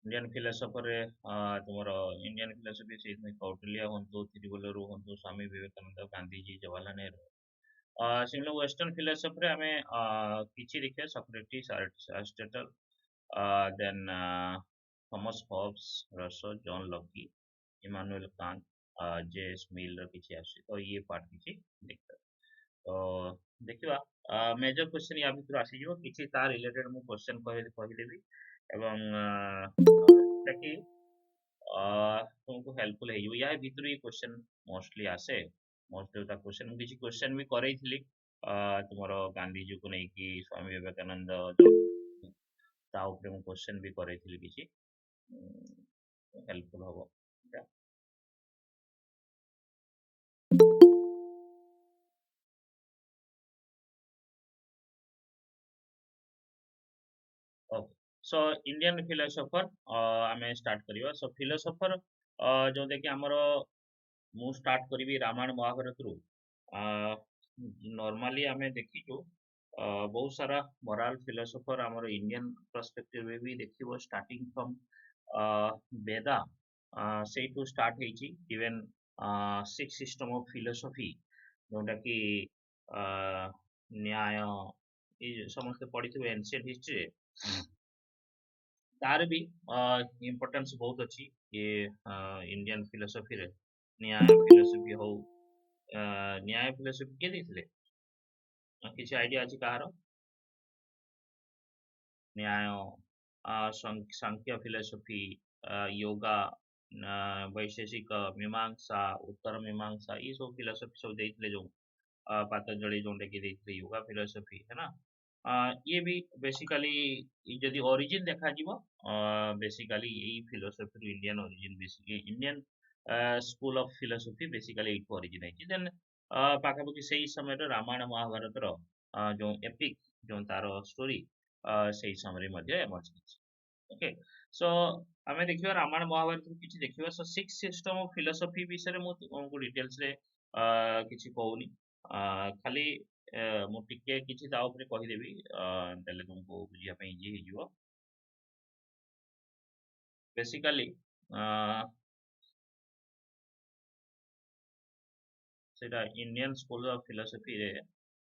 Indian philosopher रे तुमरो Indian philosophy से कौटिल्य हंतु थिरुवल्लुवर हंतु Swami Vivekananda Gandhi ji Jawaharlal Nehru single western philosopher आमे किछि देखिए Socrates Aristotle then Thomas Hobbes Rousseau John Locke Immanuel Kant JS Mill र किछि आसी तो ये पार्ट किछि देखते तो देखिबा मेजर क्वेश्चन या भितर आसी जिवो किछि ता रिलेटेड मु क्वेश्चन कहि देबी एवं ताकि तुमको हेल्पफुल है या भितर ये क्वेश्चन मोस्टली आसे मोस्ट ऑफ द क्वेश्चन मु किछि क्वेश्चन भी करैथिली तुमरो गांधी जी को नै कि स्वामी विवेकानंद ता ऊपर मु क्वेश्चन भी करैथिली किछि हेल्पफुल हबो ओके सो इंडियन फिलोसोफर आमे स्टार्ट करिवा सो फिलोसोफर जो देखि हमरो मु स्टार्ट करी रामायण महाभारत रु नॉर्मली आमे देखिछु बहुत सारा मोरल फिलोसोफर हमर इंडियन पर्सपेक्टिव में भी देखिबो स्टार्टिंग फ्रॉम वेदा से टू स्टार्ट हेची even six system of philosophy जोटा कि न्याय ये समस्त पढ़ी एंशिएंट हिस्ट्री तार भी इम्पोर्टेंस बहुत अच्छी ये इंडियन फिलोसफी रे न्याय फिलोसफी हो न्याय फिलोसफी किए देथिले किसी आइडिया अछि कहारो न्याय सांख्य फिलोसफी योगा वैशेषिक मीमांसा उत्तर मीमांसा ये सब फिलोसफी सब देथिले जो पतंजलि जोंटे की देथिले योगा फिलोसफी है ना ये भी बेसिकली यदि ओरिजिन देखा जीवो बेसिकली यही philosophy Indian origin basically Indian school of philosophy basically it origin है देन पाखापाखि सही समय रामायण महाभारत रो जो एपिक जो तारो स्टोरी सही समय मध्ये एमर्ज किछि ओके सो आमे देखिबा रामायण महाभारत रो किछि देखिबा so six system of philosophy विषय रे मु तुमको डिटेल्स रे किछि कहूनी खाली मु टिके किछि ता ऊपर कहि देबी देले तुमको बुझिया पे इजी हे जिवो बेसिकली सेटा इंडियन स्कूल ऑफ फिलोसफी रे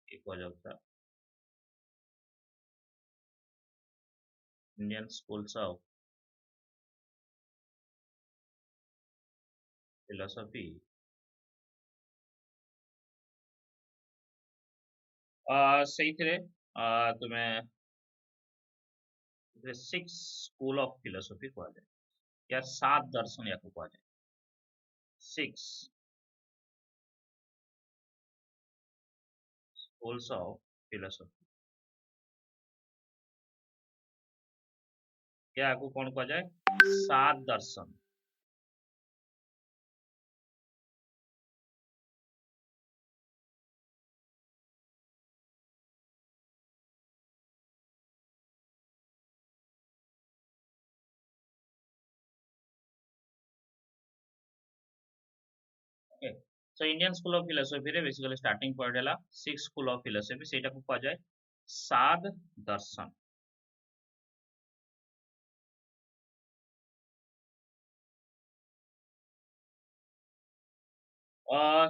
एक हो जाता इंडियन स्कूल्स ऑफ फिलोसफी ସେଇଥିରେ ତୁମେ सिक्स स्कूल ऑफ फिलोसफी କୁହାଯାଏ या सात दर्शन याକୁ କୁହାଯାଏ सिक्स स्कूल्स ऑफ फिलोसफी याକୁ कौन କୁହାଯାଏ सात दर्शन okay so Indian school of philosophy रे बेसिकली स्टार्टिंग पॉइंट है सिक्स स्कूल ऑफ फिलोसफी सेटा को कुहाଯାଏ सात दर्शन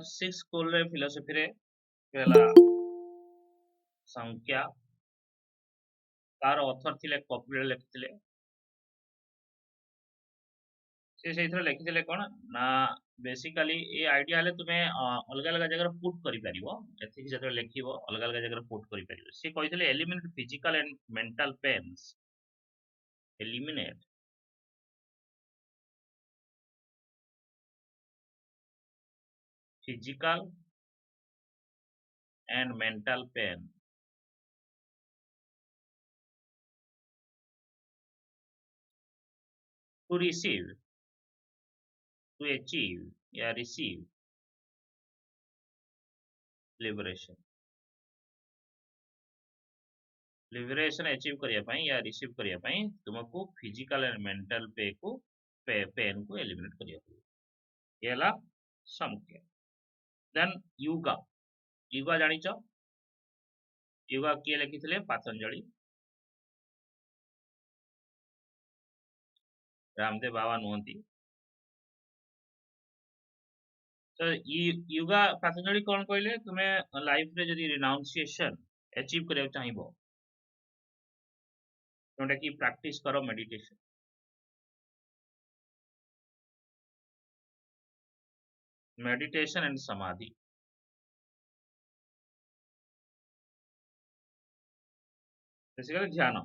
सिक्स स्कूल रे फिलोसफी रे पहला संख्या तार ऑथर थिले कपिल लिखिथिले से सेथरे लिखिथिले कोन ना बेसिकली ये आइडिया हले तुमे अलग अलग जगह पुट करि परिबो एथि जते लिखिबो अलग अलग जगह पुट करि परिबो से कहिथिले eliminate physical and mental pains eliminate physical and mental pain to receive to achieve या रिसीव लिबरेशन लिबरेशन अचीव करिया पई या रिसीव करिया पई तुमको फिजिकल एंड मेंटल पेन को एलिमिनेट करिया पड़िबो येला संख्या देन योगा योगा जानिचो योगा किए लिखिथिले पतंजलि रामदेव बाबा नुहति तो योगा पतंजलि कौन कहले तुमे लाइफ रे जदी रिनाउंसिएशन अचीव करिया चाहिबो जोटा कि प्रैक्टिस करो मेडिटेशन एंड समाधि बेसिकली ध्यान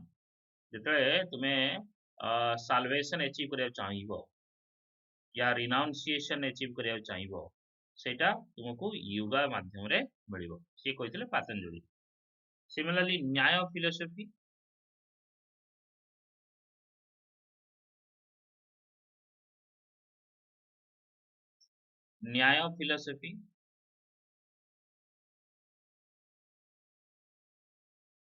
जिते तुम्हें साल्वेशन अचीव करिया चाहिबो या रिनाउंसिएशन अचीव करिया चाहिबो सेटा तुमको योगा माध्यम रे मिलिबो से कहितले पतंजलि सिमिलरली न्याय philosophy Nyaya philosophy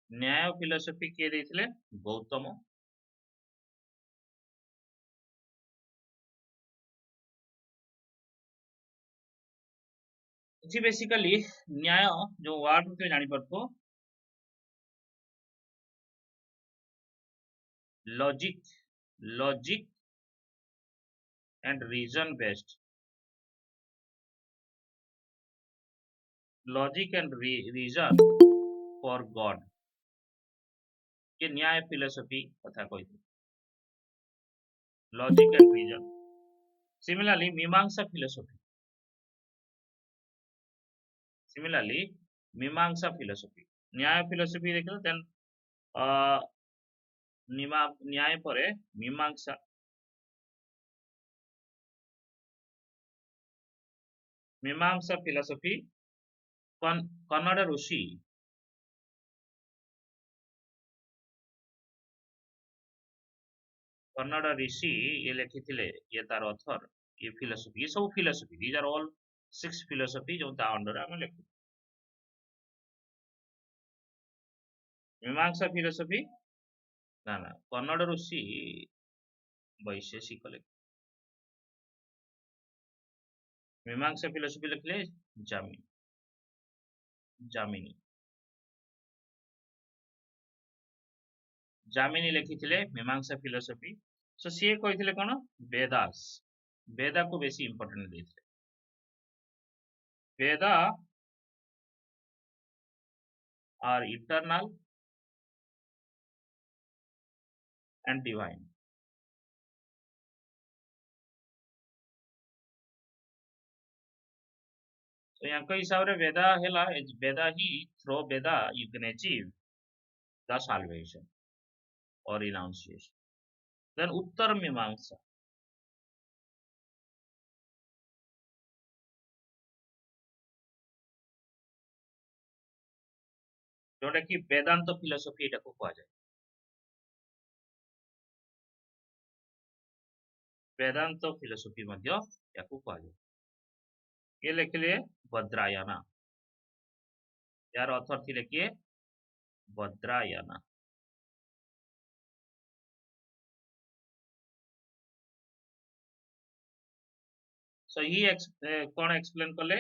Nyaya philosophy किए देथिले गौतम जी बेसिकली न्याय जो वर्ड के जानि परतो logic logic and reason based logic and reason for God ये न्याय फिलोसफी कथा कहते logic and reason similarly Mimamsa philosophy Mimamsa philosophy Nyaya philosophy देखो देन न्याय परे मीमांसा मीमांसा फिलोसफी कन्नड़ ऋषि ये लिखिथिले ये तार ऑथर ये फिलोसफी ये सब philosophy these are all 6 philosophy जो ता अंडर हम लिखु मीमांसा फिलोसफी ना ना कन्नड़ ऋषि वैशेषिक मीमांसा फिलोसफी लिखले जामिनी जामिनी जामिनी लिखिथिले मीमांसा फिलोसफी सो सी कहिथिले कोन वेदास वेदा को बेसी इंपोर्टेंट देथिले Veda are eternal and divine तो यहाँ को हिसाब रे वेदा हेला वेदा ही through Veda you can achieve the salvation और रिनाउंसिएशन देन उत्तर मीमांसा जोटा कि वेदांत फिलोसफी एटा को कहा जाए वेदांत फिलोसफी मध्य याकू कहा जाए ये लिखले वज्रायना यार ऑथर थी किए वज्रायना सो ही कौन एक्सप्लेन कले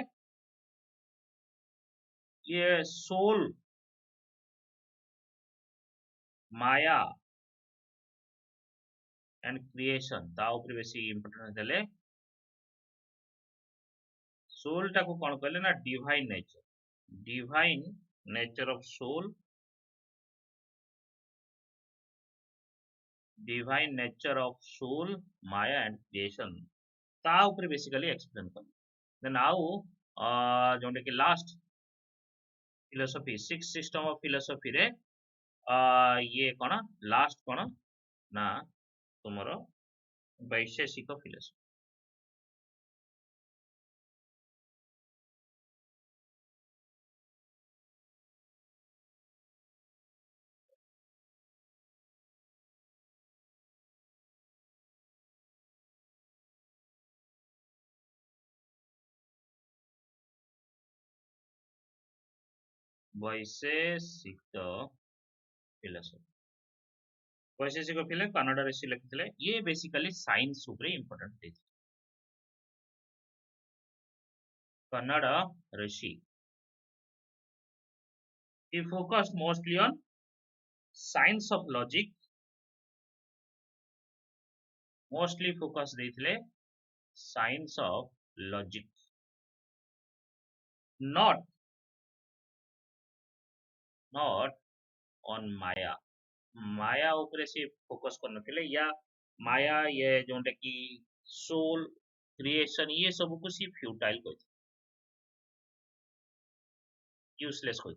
ये सोल माया एंड क्रिएशन ता ऊपर बेसी इंपोर्टेंट देले सोल टा को कौन कहले ना divine nature of soul divine nature of soul maya and creation ता ऊपर बेसिकली एक्सप्लेन कर देन आउ जोंडे कि last philosophy 6 system of philosophy रे ये कोन लास्ट कोन ना तुमरो वैशेषिक फिलोसफी वैशेषिक फिलोसफी वैशेषिक फिले कन्नड़ ऋषि लिखिथिले ये बेसिकली साइंस ऊपर इंपोर्टेंट देथि Kanada Rishi he focused mostly on science of logic mostly focus देथिले science of logic, not not on माया। माया ऊपर से फोकस करनथिले या माया ये जोंटा कि सोल क्रिएशन ये सब को सी फ्यूटाइल कोइ यूजलेस कोइ।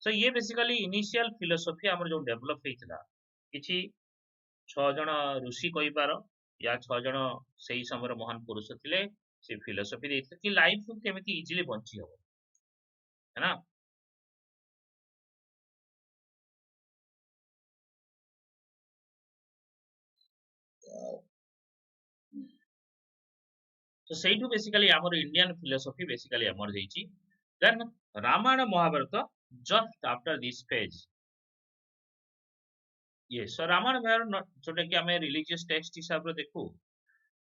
सो ये बेसिकली इनिशियल फिलोसॉफी हमर जो डेवलप हेतिला किछि 6 जण ऋषि कहि पारो या 6 जण सेही समय महान पुरुष थिले से फिलोसॉफी देथिले कि लाइफ को केमिति इजीली बंची हो, है ना। तो ସେଇଠୁ बेसिकली हमर इंडियन फिलोसॉफी बेसिकली हमर जैछि। Then Ramayana Mahabharata just after this phase. ये सो रामायण महाभारत जोटा कि हमें रिलीजियस टेक्स्ट हिसाब रे देखू,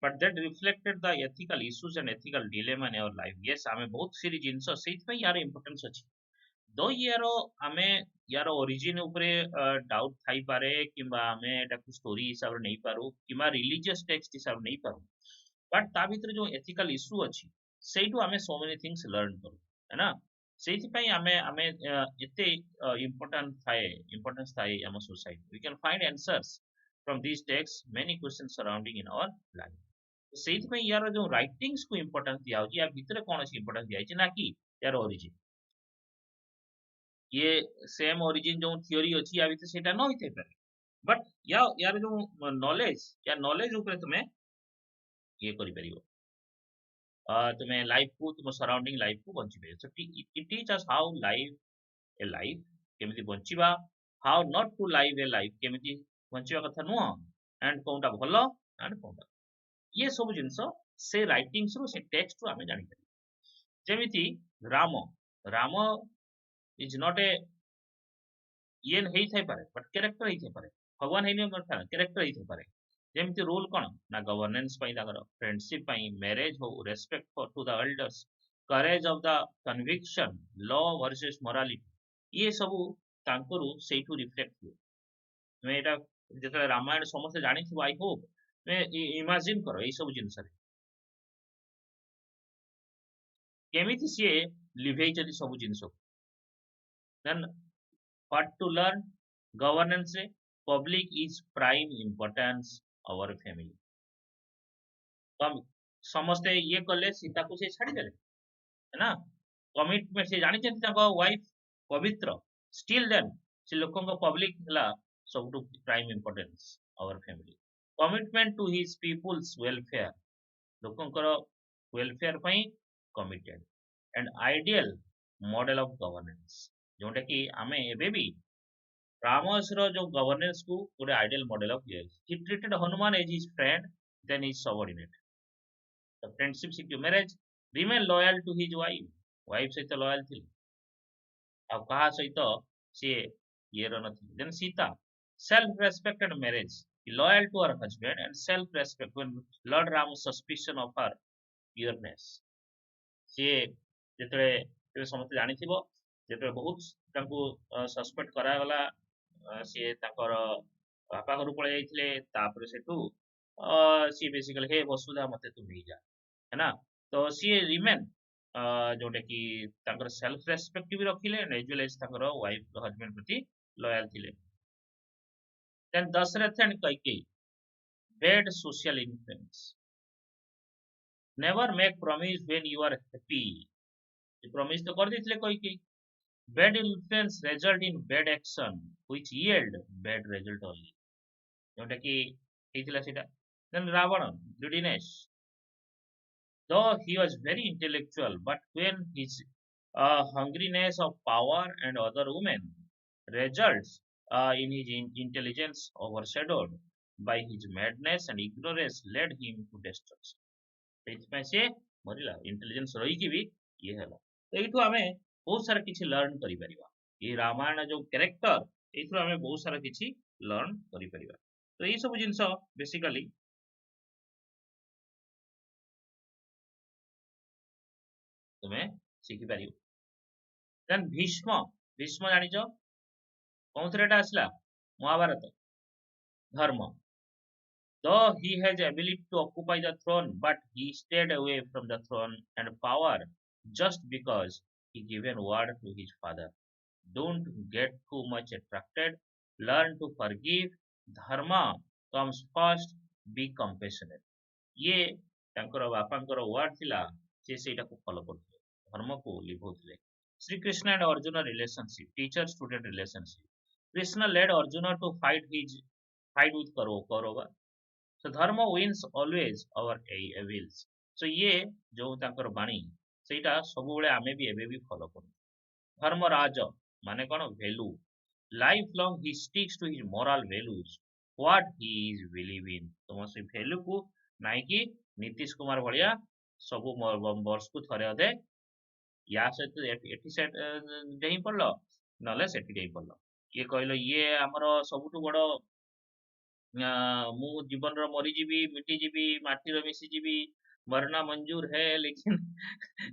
but that reflected the ethical issues and ethical dilemma in our life. Yes, आमे बहुत सीरी जिनस सेइत में यार इंपोर्टेंस अछि। दो यार आमे यार ओरिजिन ऊपर डाउट थाई पारे किंबा आमे एटा स्टोरी हिसाब रे नहीं पारू किंबा रिलीजियस टेक्स्ट हिसाब रे नहीं पारू, बट ता भीतर जो एथिकल इश्यू अछि सेइटू आमे सो मेनी थिंग्स लर्न करू, है ना। सेइथि पई आमे आमे एते इंपोर्टेंस थाए आम society we can find answers from these texts many questions surrounding in our life। सेइथि पई यार जो राइटिंग्स को इंपोर्टेंस दिया होची या भीतर कोन अछि इंपोर्टेंस दिया अछि ना कि यार ओरिजिन। ये सेम ओरिजिन जो थ्योरी अछि या भीतर सेटा न होइते पारे, बट या यार जो नॉलेज या नॉलेज ऊपर तुमे ये करि परिबो, तुम्हें लाइफ को तुम सराउंडिंग लाइफ को बंची पारे। So it teach us how live a life केमिति बंचिबा, how not to live a life केमिति बंचिबा कथा नुह, एंड कोनटा भलो एंड कोनटा ये सब जिंस से राइटिंग्स रो से टेक्स्ट रो हमें जानि पारे। जेमिति Ram Ram is not a ये हेई थाई पारे बट कैरेक्टर हेई थाई पारे, भगवान हेई नै पारे कैरेक्टर हेई थाई पारे। जेमिति रोल कोन ना गवर्नेंस पई ताकर फ्रेंडशिप पई मैरिज हो respect for to the elders courage of the conviction law versus morality ये सब तांकरू सेइटू रिफ्लेक्ट हुए। मैं एटा जेते रामायण समस्त जानि थि आई होप मैं इमेजिन करो ए सब जिंस रे केमिति से लिभेई चली सब जिंस। Then what to learn governance रे public is prime importance our family. तो हम समस्ते ये कले सीता को से छाड़ी देले, है ना। कमिटमेंट से जानि छथि ताको वाइफ पवित्र स्टिल देन से लोकन को पब्लिक हला सब to prime importance our family. Commitment to his people's welfare लोकन को वेलफेयर पई committed and ideal model of governance जोटा कि आमे एबे भी रामसर जो गवर्नेंस को गोटे ideal model of he treated Hanuman as his friend than his subordinate. The friendship secure marriage remain loyal to his wife wife सहित लॉयल थी आ कहा सहित सी ये नथी। Then Sita self respect and marriage loyal to her husband and self respect when Lord Ram suspicion of her pureness सी जेतरे तेरे समस्त जानिथिबो जेतरे बहुत तांको सस्पेक्ट करागला सी ताकर बापा घर पळे जाइथिले तापर सेठू सी बेसिकली हे वसुधा मते तू नहीं जा, है ना। तो सी रिमेन जोटा कि ताकर सेल्फ रेस्पेक्ट भी रखिले एज वेल एज ताकर वाइफ हस्बैंड प्रति लॉयल थिले। Then Dasharath and Kaikeyi bad social influence never make promise when you are happy. Promise तो कर देथिले Kaikeyi. Bad influence result in bad action which yield bad result only जोटा कि हेतिला सेटा। Then Ravana greediness though he was very intellectual but when his hungriness of power and other women results in his intelligence overshadowed by his madness and ignorance led him to destruction। ସେଇଥିପାଇଁ ସେ ମରିଲା intelligence ରହିକି ବି ଇଏ ହେଲା। ତ ଏଇଠୁ ଆମେ बहुत सारा किसी लर्न करि परिबा ये रामायण जो कैरेक्टर एथरो हमें बहुत सारा किसी लर्न करि परिबा। तो ये सब जिंस बेसिकली तुम्हें शिखि पारियो। देन भीष्म भीष्म जानि जो कोन थरेटा आसला महाभारत धर्म Though he has ability to occupy the throne, but he stayed away from the throne and power just because he given word to his father. Don't get too much attracted. Learn to forgive. Dharma comes first. Be compassionate. ये ତାଙ୍କର ବାପାଙ୍କର ward ଥିଲା ସେ ସେଇଟାକୁ follow କରୁଥିଲେ ଧର୍ମକୁ ଲିଭଉଥିଲେ Shrikrishna and Arjuna relationship teacher student relationship Krishna led Arjuna to fight with Kaurava so dharma wins always our evils so ये ଯୋଉ ତାଙ୍କର ବାଣୀ ସେଇଟା ସବୁବେଳେ ଆମେ ବି ଏବେ ବି ଫଲୋ କରୁ ଧର୍ମରାଜ ମାନେ କଣ value lifelong he sticks to his moral values what he is believe in ତମ ସେ ଭ୍ୟାଲୁକୁ ନାଇକି ନୀତିଶ କୁମାର ଭଳିଆ ସବୁ ବର୍ଷକୁ ଥରେ ଅଧେ ୟା ସହିତ ଏଠି ଡେଇଁ ପଡିଲ ନହେଲେ ସେଠି ଡେଇଁ ପଡିଲ ଇଏ କହିଲ ଇଏ ଆମର ସବୁଠୁ ବଡ ମୁଁ ଜୀବନର ମରିଯିବି ମିଟିଯିବି ମାଟିର ମିଶିଯିବି मरना मंजूर है लेकिन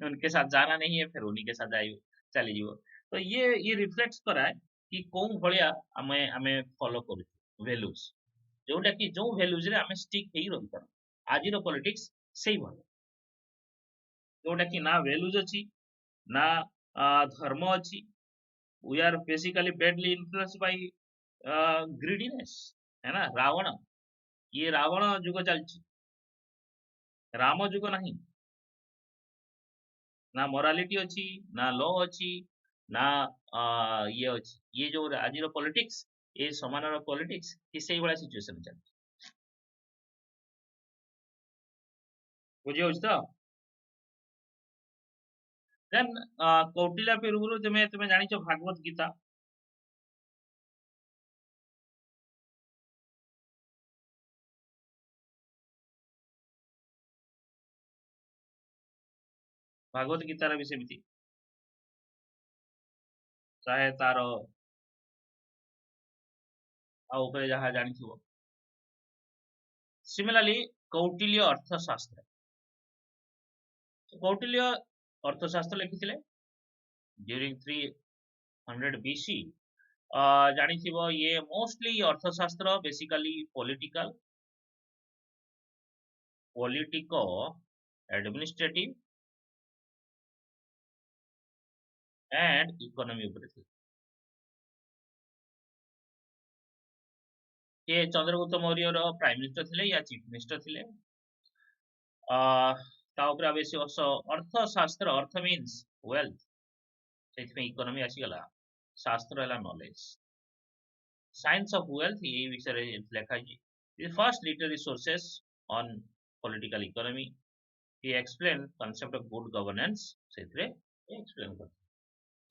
उनके साथ जाना नहीं है फिर उन्हीं के साथ जाइए चलीଯିବ तो ये रिफ्लेक्ट कराए कि କୋଉ ଭଳିଆ ଆମେ ଫଲୋ କରୁଛୁ ଭ୍ୟାଲୁଜ ଯୋଉଟା କି ଯୋଉ ଭ୍ୟାଲୁଜ ରେ ଆମେ ଷ୍ଟିକ୍ ହେଇ ରହିପାରୁ ଆଜିର ପଲିଟିକ୍ସ ସେଇଭଳି ଯୋଉଟା କି ନା ଭ୍ୟାଲୁଜ ଅଛି ନା ଧର୍ମ ଅଛି we are basically badly influenced by greediness है ना रावण ये रावण जुग ଚାଲିଛି ରାମ ଯୁଗ ନାହିଁ ନା ମୋରାଲିଟି ଅଛି ନା ଲ ଅଛି ନା ଇଏ ଅଛି ଇଏ ଯୋଉ ଆଜିର ପଲିଟିକ୍ସ ଏ ସମାନର ପଲିଟିକ୍ସ କି ସେଇଭଳିଆ ସିଚୁଏସନ ଚାଲିଛି ବୁଝିଯାଉଛି ତ ଦେନ୍ କୌଟିଲ୍ୟ ପୂର୍ବରୁ ତମେ ଜାଣିଛ ଭାଗବତ ଗୀତା ଭାଗବତ ଗୀତାର ବି ସେମିତି ଚାହେ ତାର ଉପରେ ଯାହା ଜାଣିଥିବ ସିମିଲାରଲି କୌଟିଲ୍ୟ ଅର୍ଥଶାସ୍ତ୍ର କୌଟିଲ୍ୟ ଅର୍ଥଶାସ୍ତ୍ର ଲେଖିଥିଲେ ड्यूरिंग 300 BC ଜାଣିଥିବ ଇଏ mostly Arthashastra basically politico administrative and economy ଉପରେ ଥିଲା ସେ ଚନ୍ଦ୍ରଗୁପ୍ତ ମୌର୍ୟର ପ୍ରାଇମ ମିନିଷ୍ଟର ଥିଲେ या ଚିଫ ମିନିଷ୍ଟର ଥିଲେ ତା ଉପରେ ବେଶୀ ଅର୍ଥଶାସ୍ତ୍ର ଅର୍ଥ ମିନ୍ସ ୱେଲ୍ଥ ସେଇଥିପାଇଁ ଇକୋନୋମି ଆସିଗଲା ଶାସ୍ତ୍ର ହେଲା ନଲେଜ ସାଇନ୍ସ ଅଫ ୱେଲ୍ଥ ଏଇ ବିଷୟରେ ଲେଖା ହେଇଛି ଦି first literary sources on political economy he explained concept of good governance ସେଥିରେ explain କରିଥିଲେ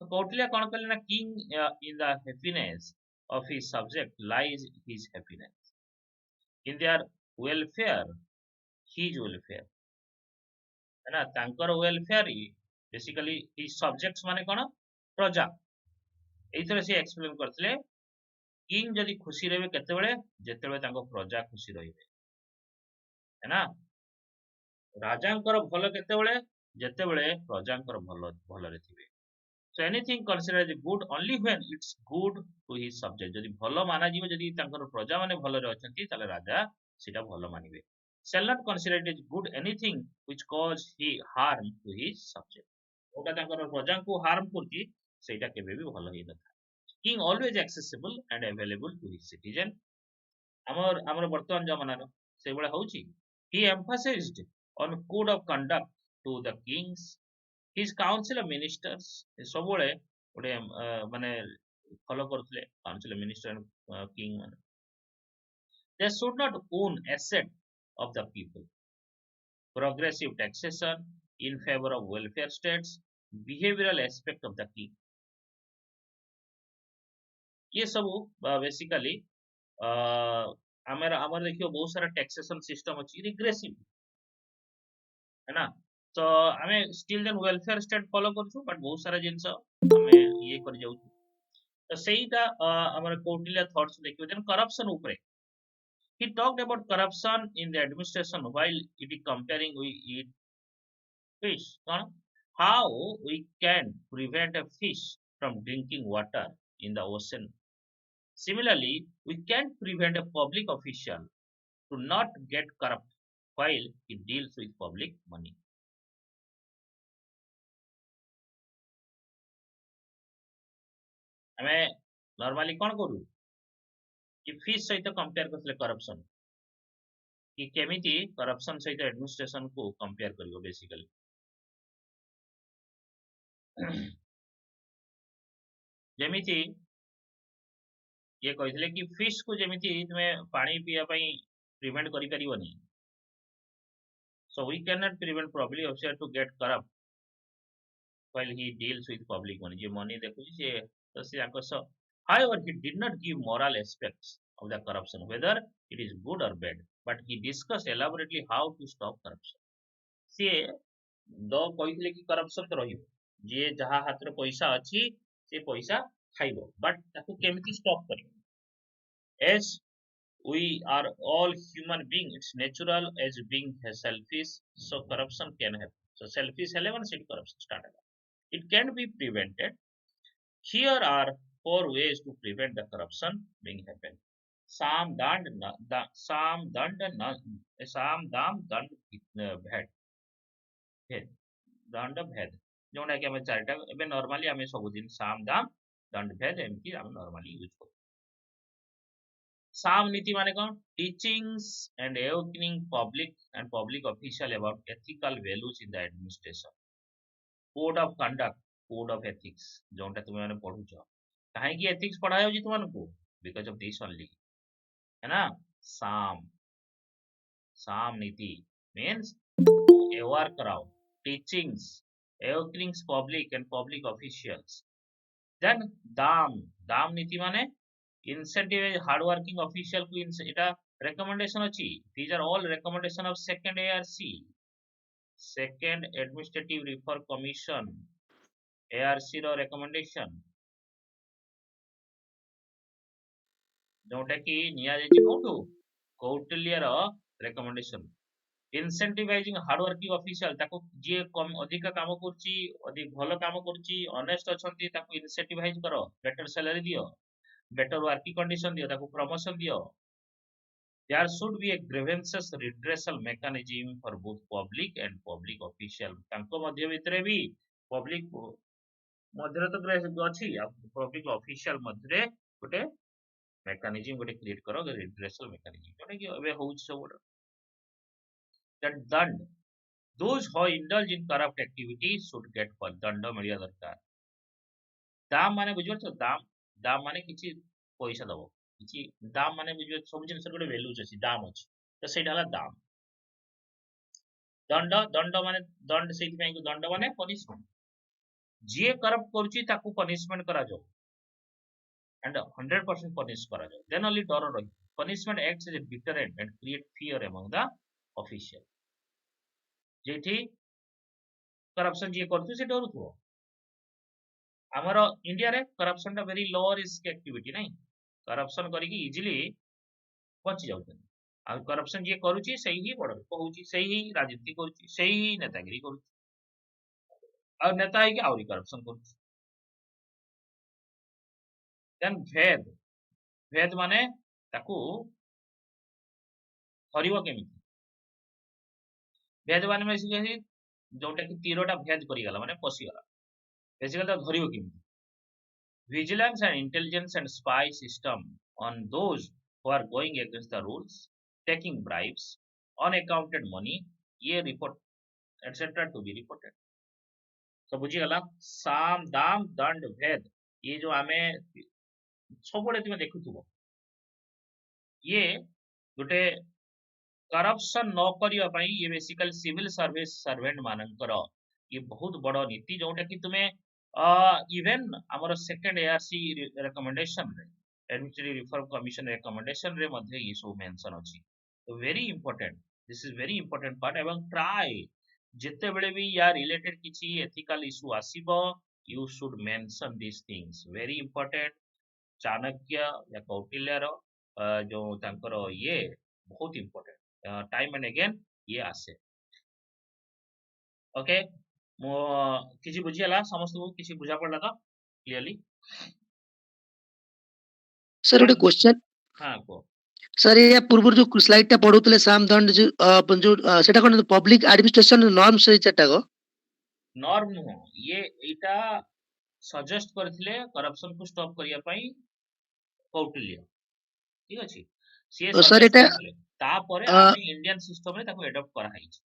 तो कौटिल्य कौन कहले ना king in the happiness of his subject lies his happiness in their welfare his welfare है ना ତାଙ୍କର welfare बेसिकली his subjects माने कौन प्रजा ଏଇଥିରେ ସେ explain କରିଥିଲେ କିଙ୍ଗ ଯଦି ଖୁସି ରହିବେ କେତେବେଳେ ଯେତେବେଳେ ତାଙ୍କ ପ୍ରଜା ଖୁସି ରହିବେ है ना ରାଜାଙ୍କର ଭଲ କେତେବେଳେ ଯେତେବେଳେ ପ୍ରଜାଙ୍କର ଭଲରେ ଥିବେ so anything considered as good only when it's good to his subject ଯଦି ଭଲ ମାନାଯିବ ଯଦି ତାଙ୍କର ପ୍ରଜା ମାନେ ଭଲରେ ଅଛନ୍ତି ତାହେଲେ ରାଜା ସେଟା ଭଲ ମାନିବେ shall not consider it as good anything which cause he harm to his subject ଯୋଉଟା ତାଙ୍କର ପ୍ରଜାଙ୍କୁ harm କରୁଛି ସେଇଟା କେବେ ବି ଭଲ ହେଇନଥାଏ king always accessible and available to his citizen ଆମର ବର୍ତ୍ତମାନ ଜମାନାର ସେଇଭଳିଆ ହଉଛି he emphasized on code of conduct to the kings his council of ministers ସବୁବେଳେ ଗୋଟେ ମାନେ ଫଲୋ କରୁଥିଲେ council of minister king ମାନେ they should not own asset of the people progressive taxation in favor of welfare states behavioral aspect of the king ये सब basically ଆମର ଦେଖିବ ବହୁତ ସାରା ଟैक्सेशन सिस्टम ଅଛି रिग्रेसिव है ना तो ଆମେ still then welfare state follow କରୁଛୁ but ବହୁତ ସାରା ଜିନିଷ ଆମେ ଇଏ କରି ଯାଉଛୁ ତ ସେଇଟା ଆମର କୌଟିଲ୍ୟ thoughts ଦେଖିବ then corruption ଉପରେ he talked about corruption in the administration while it is comparing with it fish କଣ how we can prevent a fish from drinking water in the ocean similarly we can't prevent a public official to not get corrupt while he deals with public money. ଆମେ normally कौन करू कि fees सहित compare करथिले corruption कि केमिति corruption सहित administration को कंपेयर करियो बेसिकली जेमिति ये कहथिले कि फिश को जेमिति तुमे पानी पिया पई प्रिवेंट करि परिबनी so we cannot prevent probably officer to get corrupt while he deals with public money je money देखुची से तो से आकस however he did not give moral aspects of the corruption whether it is good or bad but he discussed elaborately how to stop corruption से दो कहथिले कि corruption तो रहिबो जे जहा हाथ रे पैसा अछि से पैसा खाइबो बट ताकू केमिति स्टॉप करियो as we are all human beings it's natural as being selfish so corruption can happen so selfish hele one sit corruption start it can be prevented here are 4 ways to prevent the corruption being happen sam dand sam dand sam dam dand bhed bhed dand bhed जोटा कि हमें चारटा एबे normally हमें सब दिन साम दाम दंड भेद एमती हम नॉर्मली यूज करू साम नीति माने कौन teachings and awakening public official about ethical values in the administration code of conduct code of ethics जोटा तुम माने पढु छ काहे कि एथिक्स पढायो जी तुमन को बिकॉज़ ऑफ दिस ओनली है ना साम साम नीति मींस अवेयर कराओ teachings awakening public and public officials then dam नीति माने incentive hard working official को एटा recommendation अछि these are all recommendation of second ARC second administrative reform commission ARC row recommendation जोटा कि निया जे कोटू कौटिल्य रो recommendation incentivizing hard working official ताको जे कम अधिक काम करची अधिक भलो काम करची ऑनेस्ट अछंती ताको इंसेंटिवाइज करो बेटर सैलरी दियो better working condition दियो ताको प्रमोशन दियो there should be a grievances redressal mechanism for both public and public official ताको मध्य भितरे भी public मध्य तो ग्रेस अछि public official मध्य गोटे mechanism गोटे क्रिएट करो redressal mechanism जोटा कि अबे होउछ सब that dand those who indulge in corrupt activity should get for दंड मिलिया दरकार दाम माने बुझियो छ दाम माने किछि पैसा दबो किछि दाम माने बुझियो सब जिनिस गोटे वैल्यू छै दाम अछि तो सेटा हला दाम दंड माने दंड सेति पई दंड माने पनिशमेंट जे करप्ट करछि ताकू पनिशमेंट करा जाओ and 100% पनिश करा जाओ then only डर रही punishment acts as a deterrent and create fear among the official जेठी करप्शन जे करथु से डरुथु हमर इंडिया रे करप्शन ता वेरी लो रिस्क एक्टिविटी नहीं करप्शन करी की इजीली बच जाउछन आ करप्शन जे करूची सही ही बड़ कहूची सही ही राजनीति करूची सही ही नेतागिरी करूची आ नेता है कि आउरी करप्शन करूची देन भेद माने ताकू हरिव केमिति भेद माने बेसिकली जोटा कि तीरोटा भेद करी गला माने पसी गला बेसिकली तो धरिव केमिति vigilance and intelligence and spy system on those who are going against the rules taking bribes unaccounted money ये report etc to be reported तो बुझी गला साम दाम दंड भेद ये जो आमे सबडे तुमे देखुथुबो ये गोटे करप्शन न करिया पई ये बेसिकली सिविल सर्विस सर्वेंट मानकर ये बहुत बड़ नीति जोटा कि तुमे इवन हमर सेकंड एआरसी रिकमेंडेशन रे एडमिनिस्ट्रेटिव रिफॉर्म कमिशन रिकमेंडेशन रे मध्ये ये सब मेंशन अछि तो very important this is very important part एवं ट्राई जेते बेले भी या रिलेटेड किछि एथिकल इशू आसीबो you should mention this things very important Chanakya या कौटिल्य रो जो तांकर ये बहुत इंपोर्टेंट टाइम एंड अगेन ये आसे ओके मो किछि बुझियला समस्त को किछि बुझा पड़ला तो क्लियरली सर गोटे क्वेश्चन हां को सर ये पूर्व जो स्लाइड टा पढुतले साम दंड जो सेटा कोन पब्लिक एडमिनिस्ट्रेशन नॉर्म्स सेटा को नॉर्म नुह ये एटा सजेस्ट करथिले करप्शन को स्टॉप करिया पई कौटिल्य ठीक अछि से तो सर सजेस्ट एटा करथिले तापरे आमे इंडियन सिस्टम रे ताको एडॉप्ट करा हाइछ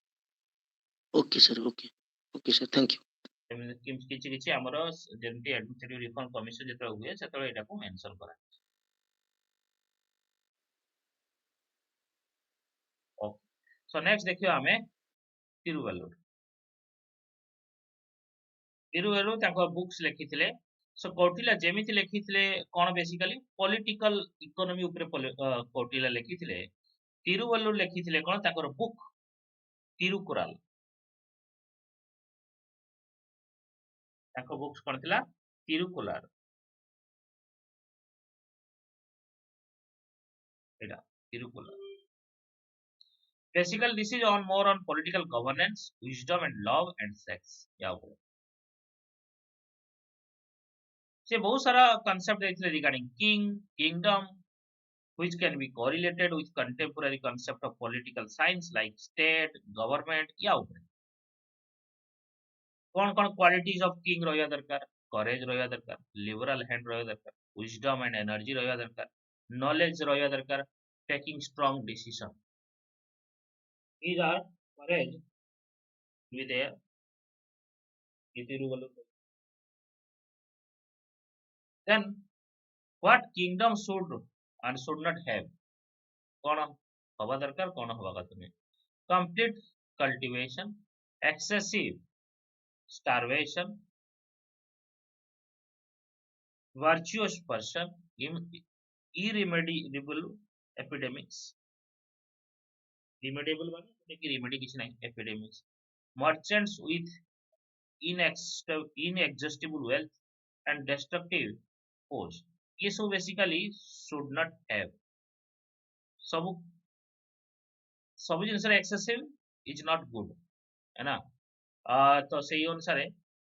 okay sir okay sir thank you କିଛି କିଛି ଆମର ଯେମିତି ଆଡମିନିଷ୍ଟ୍ରେଟିଭ ରିଫର୍ମ କମିଶନ ଯେତେବେଳେ ହୁଏ ସେତେବେଳେ ଏଟାକୁ ମେନସନ କରା ସो ନେକ୍ସଟ ଦେଖିବା ଆମେ ତିରୁଭଲ୍ଲୁର ତାଙ୍କ ବୁକ୍ସ ଲେଖିଥିଲେ ସୋ କୌଟିଲ୍ୟ ଯେମିତି ଲେଖିଥିଲେ କଣ ବେସିକାଲି ପଲିଟିକାଲ ଇକୋନୋମି ଉପରେ କୌଟିଲ୍ୟ ଲେଖିଥିଲେ ତିରୁଭଲ୍ଲୁର ଲେଖିଥିଲେ କଣ ତାଙ୍କର ବୁକ୍ ତିରୁକୁରାଲ ତାଙ୍କ ବୁକ୍ସ କଣ ଥିଲା ତିରୁକୁଲାର ଏଟା ତିରୁକୁଲାର basically this is on more on political governance wisdom and love and sex या ଉପରେ से बहुत सारा concept ଦେଇଥିଲେ regarding king kingdom which can be correlated with contemporary concept of political science like state government या ଉପରେ कौन कौन qualities of king ରହିବା ଦରକାର courage ରହିବା ଦରକାର liberal hand ରହିବା ଦରକାର wisdom and energy ରହିବା ଦରକାର knowledge ରହିବା ଦରକାର taking strong decision these are courage with their then what kingdom should and should not have कौन हवा दरकार कौन हवा का तुम्हें complete cultivation excessive starvation virtuous person irremediable epidemics remediable माने कि remedy किसी नहीं epidemics merchants with inexhaustible wealth and destructive force ये सब basically should not have सब सब जिनस एक्सेसिव इज नॉट गुड है ना तो से अनुसार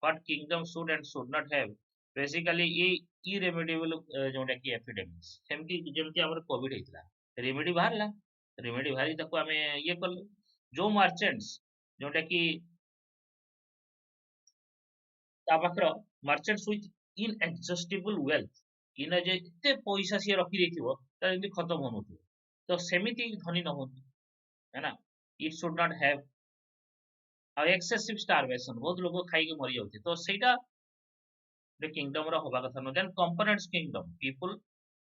what kingdom should and should not have basically ये इरेमेडिएबल जोटा कि एपिडेमिक्स सेमती जेमती हमर कोविड हेतला रेमेडी बाहरला रेमेडी बाहरी ताको हमें ये कर जो मर्चेंट्स जोटा कि तापाखर merchants with inexhaustible wealth in जे एते पैसा से रखी देथिबो त जेमती खत्म होनुथि तो सेमिति धनी न होती है ना it should not have excessive starvation बहुत लोग खाई के मरी जाउथि तो सेटा द किंगडम रो होबा कथा न then components kingdom people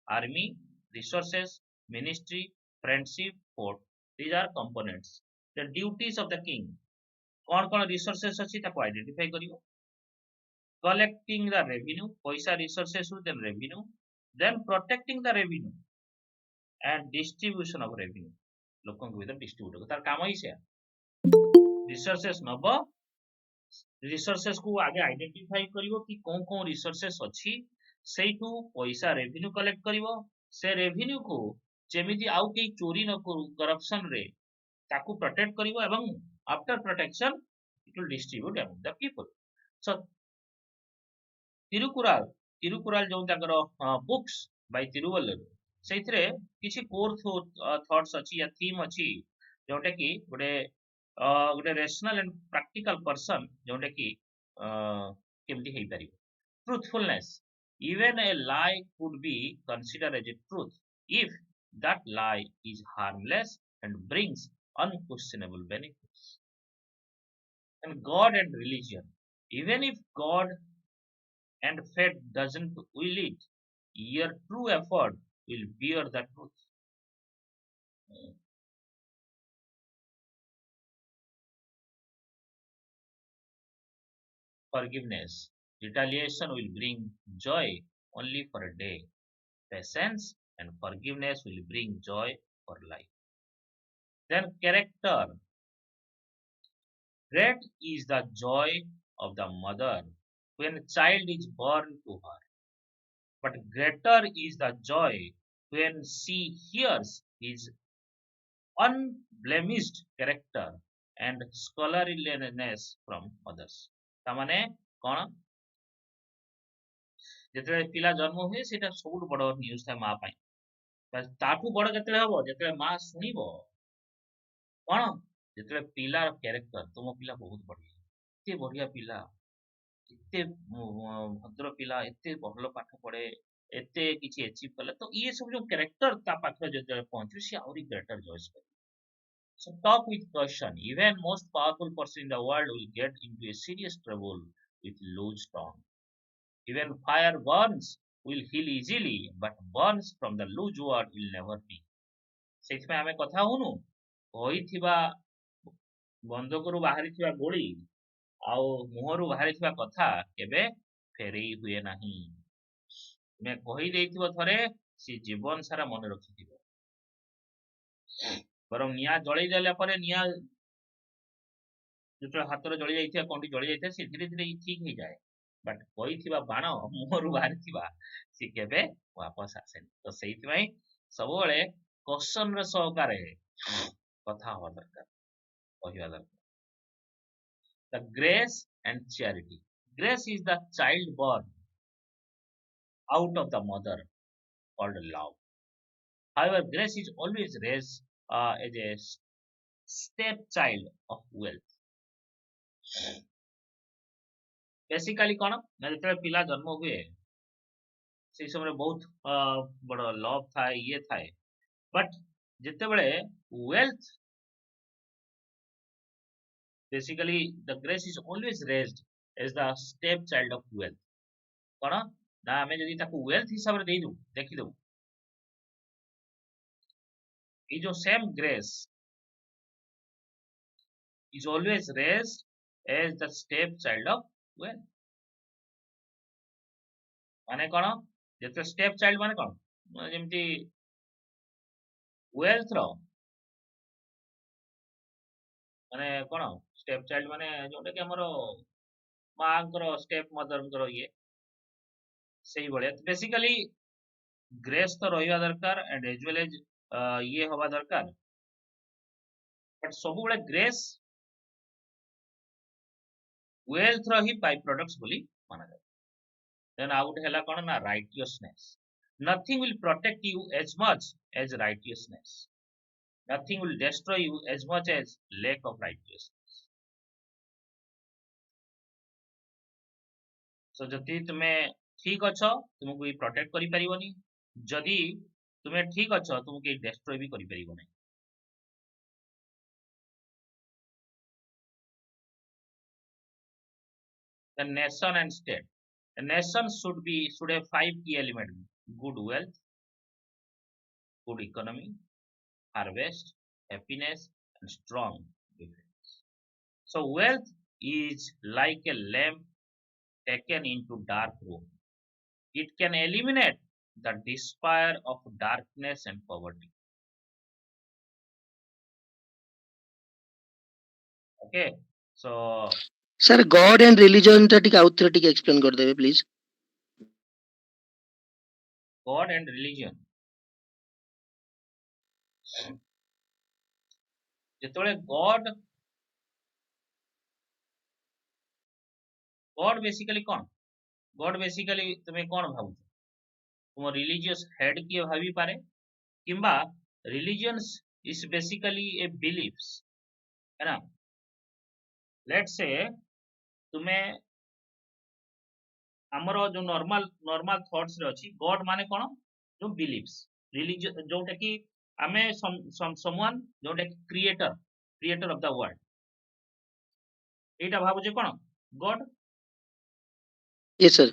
army resources ministry friendship court these are components the duties of the king कौन कौन रिसोर्सेस अछि ताको आइडेंटिफाई करिवो कलेक्टिंग द रेवेन्यू पैसा resources then revenue then protecting the revenue and distribution of revenue लोकन को भीतर distribute तार काम ही से रिसोर्सेस नब रिसोर्सेस को आगे आइडेंटिफाई करिवो कि कौन कौन रिसोर्सेस अछि सेइटू पैसा रेवेन्यू कलेक्ट करिवो से रेवेन्यू को जेमिति आउ के चोरी न करू करप्शन रे ताकू प्रोटेक्ट करिवो एवं after protection it will distribute among the people so Tirukkural जो ताकर बुक्स बाय तिरुवल्लुवर सेइथरे किछि कोर थॉट्स अछि या थीम अछि जोटा कि गोटे रेशनल एंड प्रैक्टिकल पर्सन जोटा कि केमती हेई परिबो truthfulness even a lie could be considered as a truth if that lie is harmless and brings unquestionable benefits and god and religion even if god and fate doesn't will it your true effort will bear the truth forgiveness retaliation will bring joy only for a day patience and forgiveness will bring joy for life then character great is the joy of the mother when a child is born to her but greater is the joy when she hears his unblemished character and scholarliness from others तामाने कौन जेते पिला जन्म हुए सेटा सबुठ बड़ news था मां पाई ताठू बड़ केतले हबो जेतले मां सुनिबो कोन जेतले पिलार कैरेक्टर तुम पिला बहुत बढ़िया एते बढ़िया पिला एते भद्र पिला एते भल पाठ पढ़े एते किछि अचीव कले तो ये सब जो कैरेक्टर ता पाखरे जेतले पहुंचु सी आउरी ग्रेटर जॉयस करे so talk with caution even most powerful person in the world will get into a serious trouble with loose tongue even fire burns will heal easily but burns from the loose word will never be ସେଇଥିପାଇଁ ଆମେ କଥା ହଉନୁ କହିଥିବା ବନ୍ଧକରୁ ବାହାରିଥିବା ଗୋଳି ଆଉ ମୁହଁରୁ ବାହାରିଥିବା କଥା କେବେ ଫେରେଇ ହୁଏ ନାହିଁ ତୁମେ କହି ଦେଇଥିବ ଥରେ ସେ ଜୀବନ ସାରା ମନେ ରଖିଥିବ ବରଂ ନିଆଁ ଜଳେଇ ଦେଲା ପରେ ନିଆଁ ଯେତେବେଳେ ହାତରେ ଜଳି ଯାଇଥିବା କଣ୍ଟି ଜଳି ଯାଇଥାଏ ସେ ଧୀରେ ଧୀରେ ଠିକ ହେଇଯାଏ ବଟ୍ କହିଥିବା ବାଣ ମୁହଁରୁ ବାହାରିଥିବା ସେ କେବେ ୱାପସ ଆସେନି ତ ସେଇଥିପାଇଁ ସବୁବେଳେ କସନର ସହକାରେ କଥା ହବା ଦରକାର କହିବା ଦରକାର the grace and charity grace is the child born out of the mother called love however grace is always raised as a stepchild of wealth basically कौन ना जो पिला जन्म हुए से समय बहुत बड़ लव थाए ये थाए बट जिते बड़े wealth basically the grace is always raised as the stepchild of wealth कौन ना आमे जदी ताको वेल्थ हिसाब रे देई दउ देखि दउ ई जो same grace is always raised as the stepchild of wealth माने कौन जेते स्टेप चाइल्ड माने कौन जेमती वेल्थ रो माने कौन स्टेप चाइल्ड माने जोटा कि हमरो मांकर स्टेप मदर ये सही बड़े बेसिकली ग्रेस तो रहिवा दरकार एंड एज वेल एज ये हवा दरकार बट सब बड़े grace wealth row he by products बोली माना जाए देन आउट हैला कोन ना righteousness nothing will protect you as much as righteousness nothing will destroy you as much as lack of righteousness so जति तुमे ठीक अछ तुमको ई प्रोटेक्ट करि परिबोनी जदी तुमे ठीक अछ तुमको ई डिस्ट्रॉय भी करि परिबो नै the nation and state a nation should have 5 key elements good wealth good economy harvest happiness and strong defense so wealth is like a lamp taken into dark room it can eliminate the despair of darkness and poverty okay so sir God and religion टा टिके आउथरे टिके explain कर देबे please God and religion जेतोले God basically कौन God basically तुमे कौन भाबु तुम religious head किए भाबी पारे किंबा religions is basically a beliefs है ना लेट्स से तुमे हमरो जो नॉर्मल थॉट्स रे अछि गॉड माने कोन जो बिलीव्स रिलीजियस जोटा कि आमे समवन जोटा कि क्रिएटर ऑफ द वर्ल्ड एटा भाबु जे कोन गॉड यस सर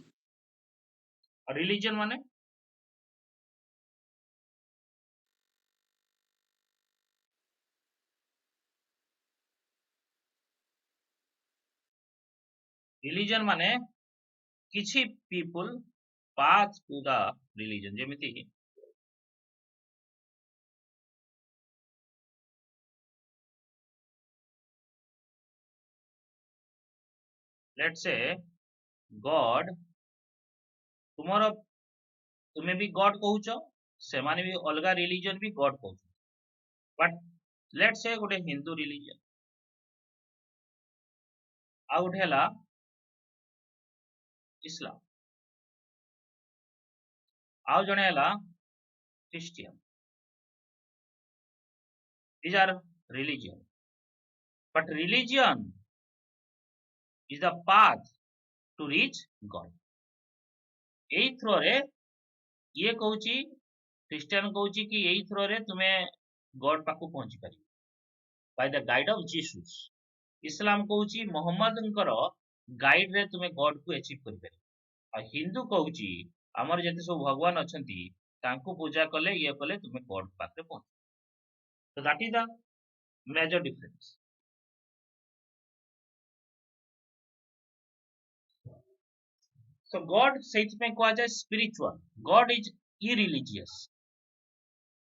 रिलीजन माने किछि people path to the religion जेमिति लेट्स से गॉड तुमरो तुमे भी गॉड कहूछ से माने भी अलगा रिलीजन भी गॉड कहूछ बट लेट्स से गोटे हिंदू रिलीजन आउट हैला इस्लाम आउ जने हैला Christian These are religion. But religion is the path to reach God. एई थ्रो रे ये कहूची ख्रिस्टियन कहूची कि एई थ्रो रे तुमे गॉड पाखु पहुंची पारि by the guide of Jesus. Islam कहूची मोहम्मद गाइड रे तुमे गॉड को अचीव करि पारि. आ हिंदू कहूची हमर जते सब भगवान अछंती तांको पूजा कले ये कले तुमे गॉड पाखरे पहुंच. So that is the major difference. So God सेइथ में कहा जाए spiritual. God is irreligious.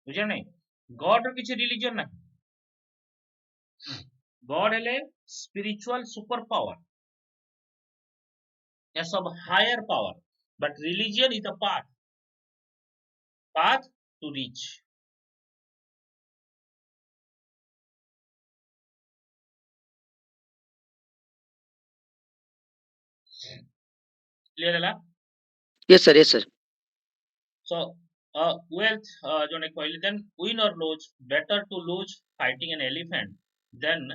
बुझे नहीं? God रो किछि religion नहीं. God हेले spiritual super power. या सब higher power. But religion is the path to reach. Clear है? Yes sir, yes sir. So wealth जोने कहले then win or lose, better to lose fighting an elephant than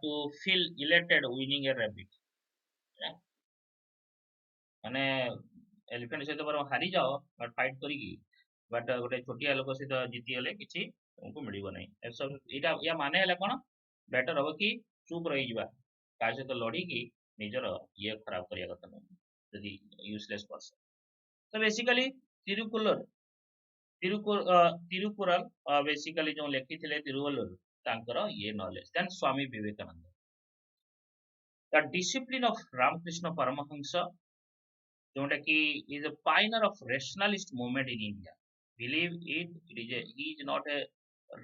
to feel elated winning a rabbit. माने elephant सहित बर हारी जाओ but fight करिकी but गोटे छोटिया लोक सहित जीती गले किछि तुमको मिलिबो नै. सब इटा या माने हला कोन बेटर हो कि चुप रही जिबा का सहित लड़ी की निजर ये खराब करिया कथा नै यदि यूजलेस पर्सन. तो बेसिकली तिरुकुरल बेसिकली जो लेखिथिले तिरुवल्लुर तांकर ये knowledge. Then Swami Vivekananda, the discipline of Ramakrishna Paramahamsa जोटा कि is a pioneer of rationalist movement in India. Believe it, he is not a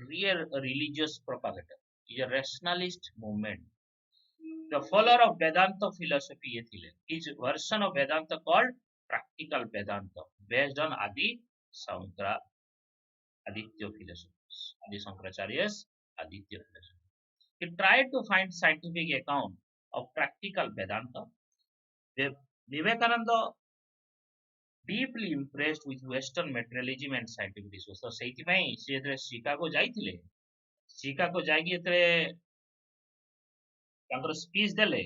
real religious propagator. He is a rationalist movement. The follower of Vedanta philosophy ye thile. His version of Vedanta called practical Vedanta based on Adi Aditya philosophy. Adi Shankaracharya's Aditya philosophy. He tried to find scientific account of practical Vedanta. Vivekananda deeply impressed with Western materialism and scientific research. तो सेठी में से जेतरे Chicago जाइथिले Chicago जाइकी जेतरे तांकर speech देले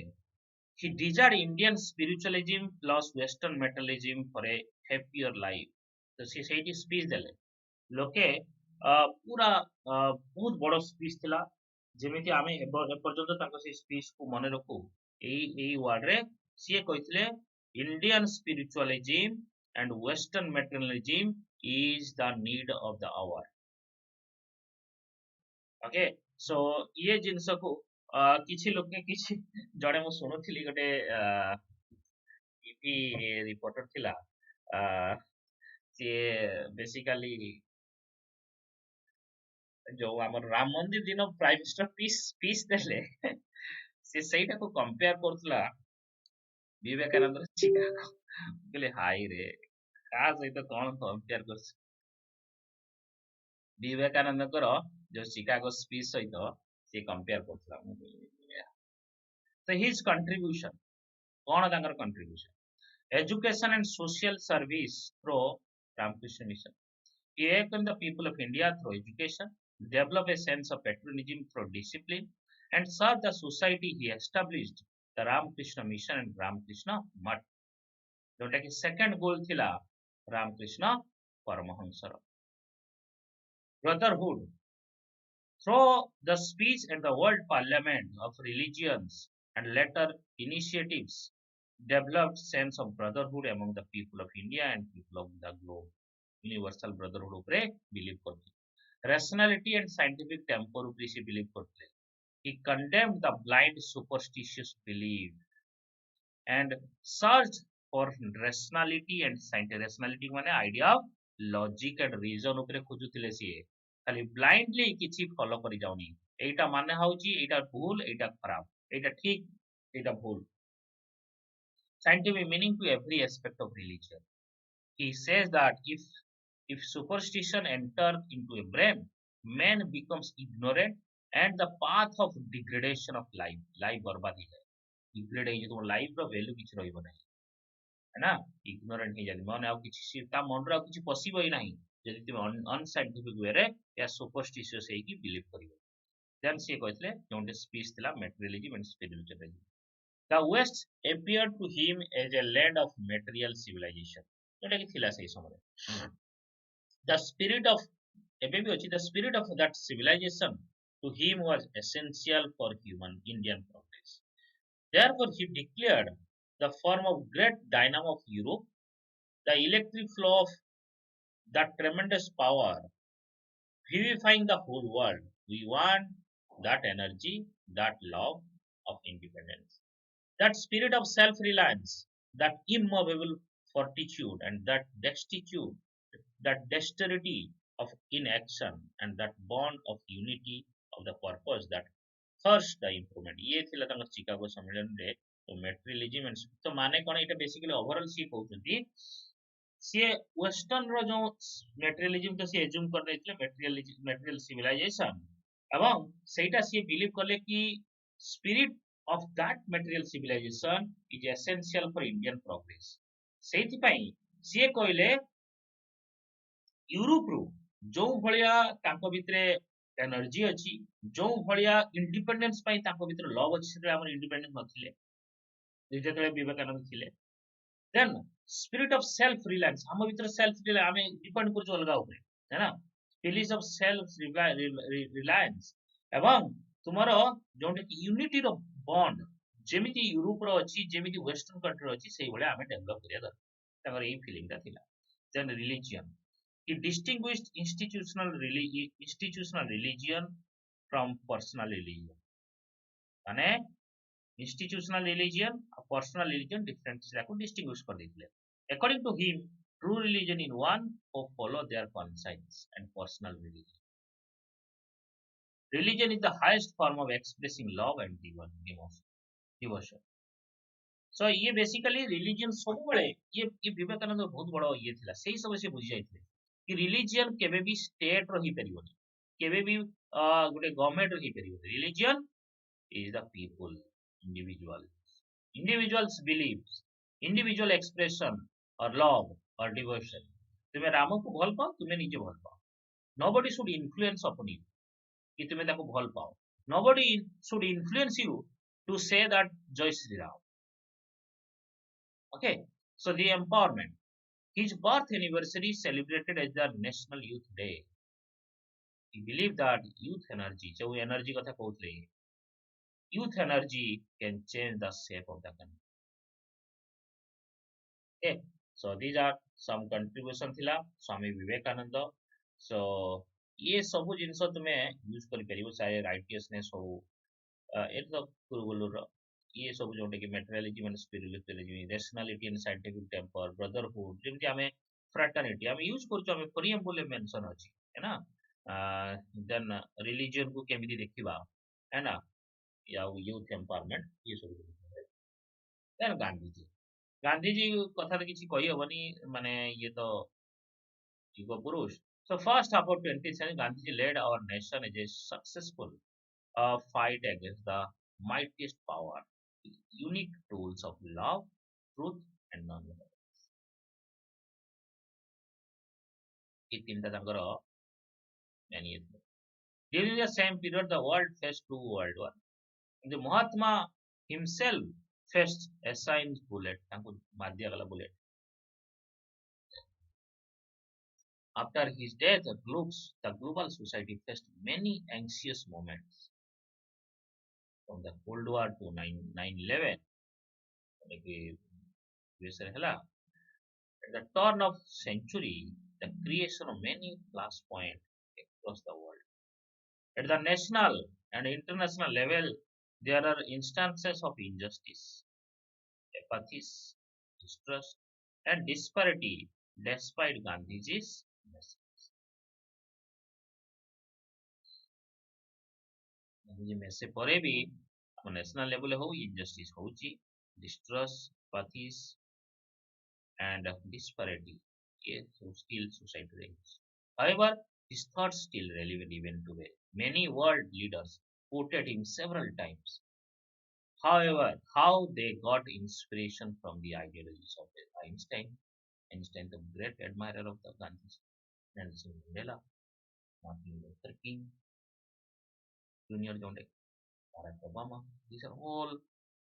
he desired Indian spiritualism plus Western materialism for a happier life. तो से सेठी speech देले लोके पूरा बहुत बड़ स्पीच थिला जेमिति आमे एपर्यंत तांकर से स्पीच को मने रखू एई वर्ड रे से कहिथिले Indian spiritualism and Western materialism is the need of the hour. Okay, so ये जिनस को किछि लोक के किछि जड़े मु सुनुथिली गोटे टीवी रिपोर्टर थिला से बेसिकली जो हमर राम मंदिर दिन प्राइम मिनिस्टर पीस देले से सेटा को कंपेयर करथला विवेकानंद शिकागो बोले हाई रे का सहित कौन कंपेयर कर विवेकानंद जो शिकागो स्पीच सहित से कंपेयर करथला. तो हिज कंट्रीब्यूशन कौन तांकर contribution education and social service through Ramakrishna mission. He awakened the people of India through education, developed a sense of patriotism through discipline, and served the society. He established the Ramakrishna Mission and Ramakrishna Mutt. जोटा कि second goal थिला रामकृष्ण परमहंसर. Brotherhood through the speech at the World Parliament of Religions and later initiatives developed sense of brotherhood among the people of India and people of the globe. Universal brotherhood upre believe करते. Rationality and scientific temper upre से believe करते. He condemned the blind superstitious belief and searched for rationality and scientific. Rationality माने idea of logic and reason उपरे खोजुथिले सिए खाली blindly किछि follow करि जाउनी एटा माने होउची एटा भूल एटा खराब एटा ठीक एटा भूल. Scientific meaning to every aspect of religion. He says that if superstition enters into a brain, man becomes ignorant and the path of degradation of life बर्बादी है. डिग्रेड है तुम लाइफ रो वैल्यू किछ रहइबो नै है ना. इग्नोरेंट हे जाली मन आ किछ ता मन रो किछ पॉसिबल ही नहीं जदि तुम अनसाइंटिफिक वे रे या सुपरस्टिशियस है कि बिलीव करिवो देन से कहले जोंटे स्पीच थिला materialism and spiritualism the west appeared to him as a land of material civilization जोटा कि थिला सही समय the spirit of ଏବେ ବି ଅଛି the spirit of that civilization to him was essential for human Indian progress therefore he declared the form of great dynamo of Europe the electric flow of that tremendous power vivifying the whole world. We want that energy, that love of independence, that spirit of self reliance, that immovable fortitude, and that destitute, that dexterity of inaction, and that bond of unity of the purpose that thirst the improvement. ये थिला तंग Chicago सम्मेलन रे तो materialism and तो माने कोन एटा basically overall सी कहउछंती सी western रो जो materialism तो सी एज्यूम कर देथिले मेटेरियल सिविलाइजेशन एवं सेटा सी बिलीव करले कि spirit of that material civilization is essential for Indian progress. ସେଇଥି ପାଇଁ ସିଏ କହିଲେ ୟୁରୋପରୁ ଯୋଉ ଭଳିଆ ତାଙ୍କ ଭିତରେ ଏନର୍ଜି ଅଛି ଯୋଉ ଭଳିଆ ଇଣ୍ଡିପେଣ୍ଡେନ୍ସ ପାଇଁ ତାଙ୍କ ଭିତରେ ଲଭ୍ ଅଛି ସେତେବେଳେ ଆମର ଇଣ୍ଡିପେଣ୍ଡେନ୍ସ ନଥିଲେ ଯେତେବେଳେ ବିବେକାନନ୍ଦ ଥିଲେ ଦେନ୍ ସ୍ପିରିଟ୍ ଅଫ ସେଲ୍ଫ ରିଲାଏନ୍ସ ଆମ ଭିତରେ ସେଲ୍ଫ ରିଲାଏନ୍ସ ଆମେ ଡିପେଣ୍ଡ କରୁଛୁ ଅଲଗା ଉପରେ ହେଲା ଫିଲିଂସ୍ ଅଫ ସେଲ୍ଫ ରିଲାଏନ୍ସ ଏବଂ ତୁମର ଯୋଉଟା କି ୟୁନିଟିର ବଣ୍ଡ ଯେମିତି ୟୁରୋପର ଅଛି ଯେମିତି ୱେଷ୍ଟର୍ଣ୍ଣ କଣ୍ଟ୍ରିର ଅଛି ସେଇଭଳିଆ ଆମେ ଡେଭଲପ କରିବା ଦରକାର ତାଙ୍କର ଏଇ ଫିଲିଂଟା ଥିଲା ଦେନ୍ religion he distinguished institutional religion from personal religion माने institutional religion और personal religion different को distinguish कर देथिले according to him true religion in one who follow their conscience and personal religion religion is the highest form of expressing love and devotion so ये basically religion सब बळे ये विवेकानंद बहुत बड़ ये थिला सेही सब से बुझी जाइथिले कि रिलीजन केबे भी स्टेट रही परिबनी केबे भी गोटे गवर्नमेंट रही परिबनी religion is the people individuals beliefs individual expression or love or devotion तुमे राम को भल पाओ तुमे निजे भल पाओ nobody should influence upon you कि तुमे ताको भल पाओ nobody should influence you to say that जय Shri Ram okay so the empowerment his birth anniversary celebrated as the National Youth Day. He believed that youth energy, so energy kotha कहउतले youth energy can change the shape of the country. Okay, so these are some contribution थिला Swami Vivekananda. So ये सब जिनस तुमे use करि परिबो चाहे righteousness हो at the कुरुगुलर ये सब जोटे कि materialism and spiritualism rationality and scientific temper brotherhood जेमति हमें फ्रैटर्निटी हमें यूज करछो हमें प्रिएम्बल मेंशन अछि है ना देन रिलीजन को केमिति देखिबा है ना या यूथ एम्पावरमेंट ये सब देन गांधी जी कथा रे किछि कहि हबनी माने ये तो युग पुरुष so first about 20th century Gandhi led our nation as a successful fight against the mightiest power unique tools of love, truth, and non-violence. It in the during the same period, the world faced two world war. The Mahatma himself faced assigned bullet. Bullet. After his death, the global society faced many anxious moments. From the Cold War to 9/11, at the turn of century, the creation of many flashpoints across the world. At the national and international level, there are instances of injustice, apathy, distrust, and disparity despite Gandhiji's message. Gandhiji message pore bhi national level ho injustice hochi, distrust, apathy, and disparity still society range. However, his thoughts still relevant even today. Many world leaders quoted him several times. However, how they got inspiration from the ideologies of Einstein, the great admirer of the Gandhi. Nelson Mandela, Martin Luther King Jr. John Barack Obama. These are all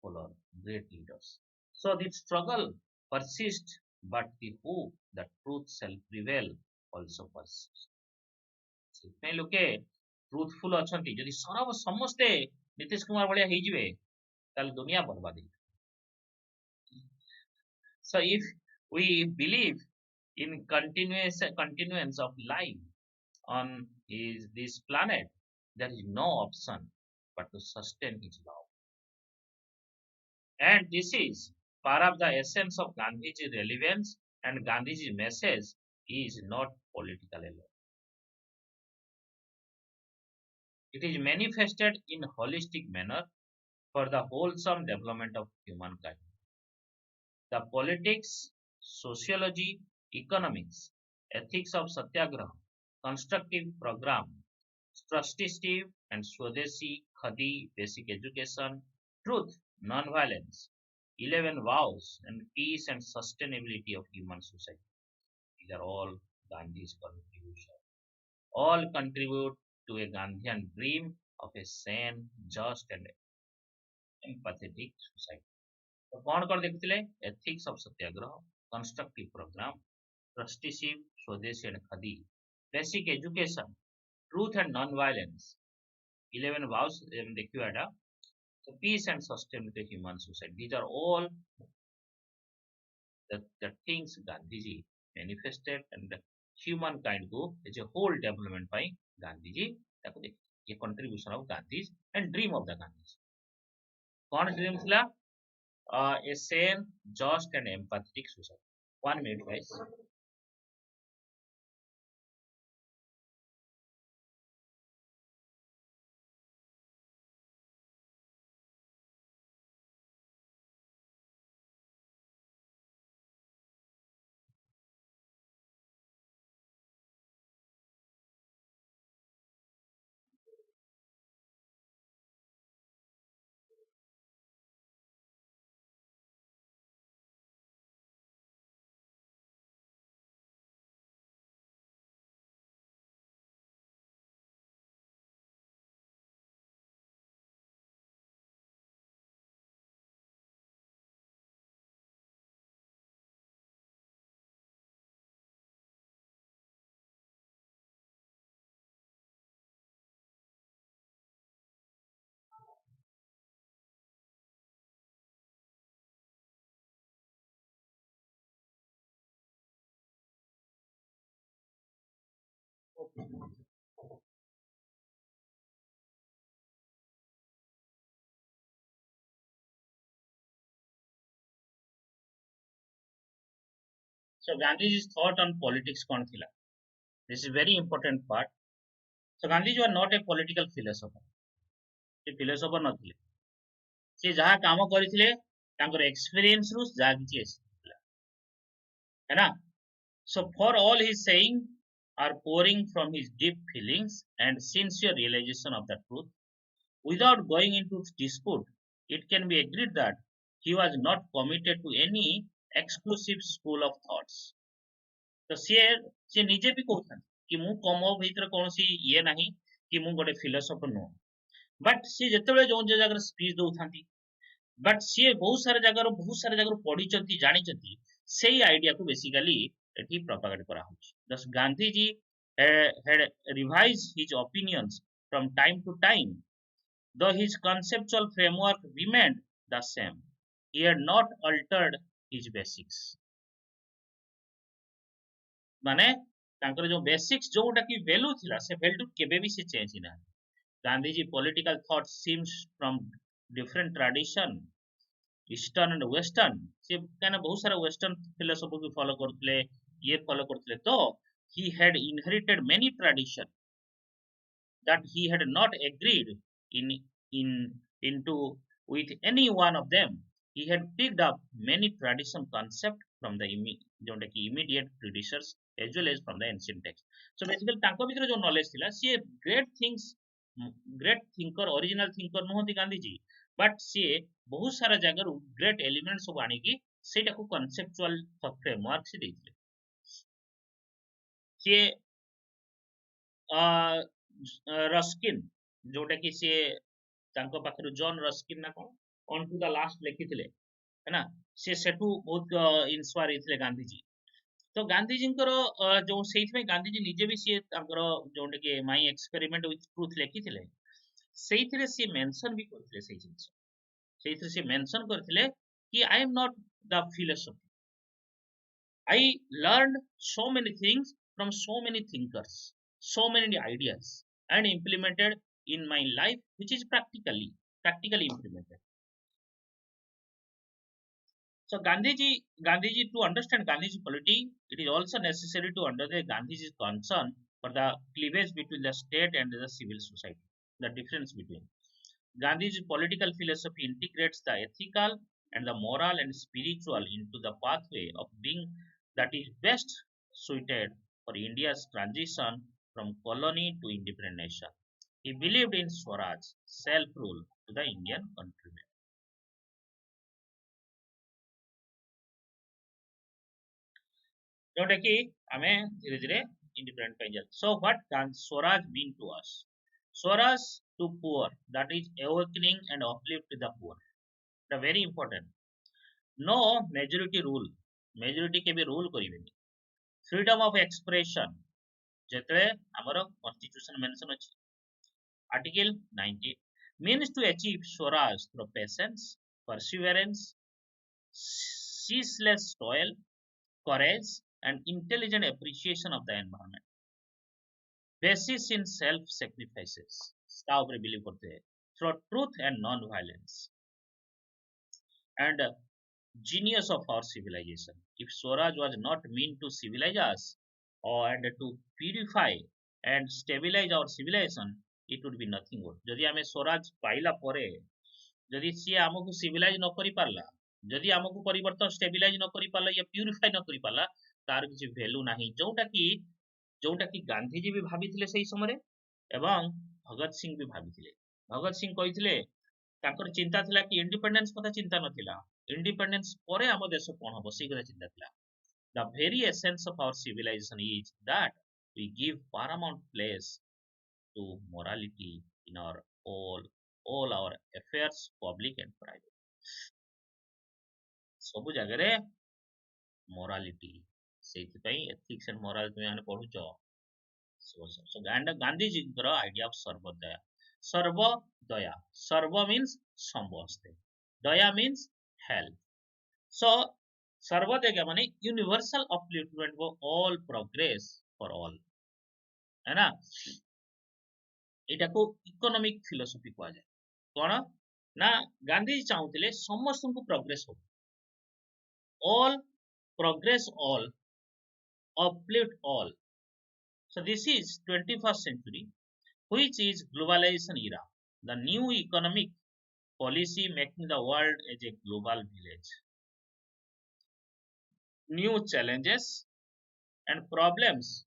followed great leaders. So the struggle persists, but the hope that truth shall prevail also persists. ସେଥିପାଇଁ ଲୋକେ truthful ଅଛନ୍ତି ଯଦି ସମସ୍ତେ ନୀତିଶ କୁମାର ଭଳିଆ ହେଇଯିବେ ତାହେଲେ ଦୁନିଆ ବର୍ବାଦ ହେଇଯିବ. So if we believe in continuance of life on this planet, there is no option but to sustain his love. And this is part of the essence of Gandhiji's relevance, and Gandhiji's message is not political alone. It is manifested in holistic manner for the wholesome development of humankind. The politics, sociology, economics, ethics of satyagraha, constructive program, trusteeship and Swadeshi, Khadi, basic education, truth, non-violence, 11 vows, and peace and sustainability of human society. These are all Gandhi's contribution. All contribute to a Gandhian dream of a sane, just, and empathetic society. तो कौन कर देखते ethics of satyagraha, constructive programme, trusteeship, swadeshi and khadi, basic education, truth and non violence, 11 vows देखियो एटा, so peace and sustainability human society. These are all the things Gandhiji manifested, and the humankind go as a whole development by Gandhiji ताको देख ये contribution of Gandhi's and dream of the Gandhiji. कौन dream थिला? A sane, just, and empathetic society. 1 minute, guys. So Gandhiji's thought on politics कौन थिला? This is very important part. So Gandhiji was not a political philosopher. से philosopher नथिले. से जहाँ काम करिथिले तांकर experience रु जहाँ किछि एसिथिला. है ना? So for all his saying are pouring from his deep feelings and sincere realization of the truth. Without going into dispute, it can be agreed that he was not committed to any exclusive school of thoughts. तो से निजे भी कहता कि मु कमो भीतर कोनसी ये नहीं कि मु गोटे फिलोसोफर नो, बट सी जेतेबेले जो जगह स्पीच दउथांती, बट सी बहुत सारे जगह पढ़ी चंती जानी चंती सेही आइडिया को बेसिकली एठी प्रोपागेट करा होछि. Thus Gandhiji had revised his opinions from time to time, though his conceptual framework remained the same. He had not altered his basics. माने तांकर जो बेसिक्स जोटा कि वैल्यू थिला से वैल्यू केबे भी से चेंज ना. Gandhiji political thought seems from different tradition, eastern and western. से काना बहुत सारा वेस्टर्न फिलोसॉफी को फॉलो करथले, ये फॉलो करथले, तो he had inherited many tradition that he had not agreed into with any one of them. He had picked up many tradition concept from the immediate predecessors as well as from the ancient text. So basically तांको भीतर जो knowledge थिला सी great thinker, original thinker नहति Gandhiji, but सी बहुत सारा जगह ग्रेट एलिमेंट्स सब आनी की सेटा को conceptual framework से देथिले. सी रस्किन जोटा कि सी तांको पाखरु जॉन रस्किन ना कोन ऑन टू द लास्ट लिखिथिले है ना से सेटू बहुत इंस्पायर हेथिले गांधी जी तो गांधी जी जो सेइथ में गांधी जी निजे भी सी तांकर जोटा कि माय एक्सपेरिमेंट विथ ट्रुथ लिखिथिले सेइथिरे सी मेंशन भी करथिले सेइ जिंस सेइथिरे सी मेंशन करथिले कि I am not the philosopher I learned so many things from so many thinkers, so many ideas, and implemented in my life, which is practically implemented. So Gandhiji, to understand Gandhiji's polity, it is also necessary to understand Gandhiji's concern for the cleavage between the state and the civil society. The difference between Gandhiji's political philosophy integrates the ethical and the moral and spiritual into the pathway of being that is best suited for India's transition from colony to independent nation. He believed in Swaraj, self-rule to the Indian countrymen. जोटा कि आमे धीरे धीरे independent पाई जात so what can swaraj mean to us swaraj to poor that is awakening and uplift the poor the very important no majority के भी rule करिवेनी freedom of expression जेतरे हमर कॉन्स्टिट्यूशन मेंशन अछि article 90 means to achieve swaraj through patience perseverance ceaseless toil courage and intelligent appreciation of the environment basis in self sacrifices इसका ऊपर believe करते हैं through truth and non violence and genius of our civilization if Swaraj was not meant to civilize us or and to purify and stabilize our civilization it would be nothing good जदि आमे स्वराज पाइला परे जदि सी हमकु civilised न करि पारला जदि हमकु परिवर्तन stabilise न करि पारला या प्यूरिफाई न करि पारला तार किछि वैल्यू नाही जोटा कि गांधीजी भी भाबिथिले सेही समय एवं भगत सिंह भी भाबिथिले भगत सिंह कहिथिले ताकर चिंता थिला कि इंडिपेंडेंस कथा चिंता नथिला इंडिपेंडेंस परे हम देश कोन हबो सी कथा चिंता थिला the very essence of our civilisation is that we give paramount place to morality in our all our affairs public and private ସବୁ ଜାଗାରେ morality ସେଇଥିପାଇଁ ethics and moral ତୁମେ ମାନେ ପଢୁଛ ଗାନ୍ଧୀଜୀଙ୍କର idea of ସର୍ବଦୟା ସର୍ବ means ସମସ୍ତେ ଦୟା means health so ସର୍ବଦୟା ମାନେ universal upliftment for all progress for all है ना ଏଟାକୁ ଇକୋନୋମିକ ଫିଲୋସଫି କୁହାଯାଏ କଣ ନା ଗାନ୍ଧୀଜୀ ଚାହୁଁଥିଲେ ସମସ୍ତଙ୍କୁ ପ୍ରୋଗ୍ରେସ ହଉ all progress all uplift all so this is 21st century which is globalization era the new economic policy making the world as a global village new challenges and problems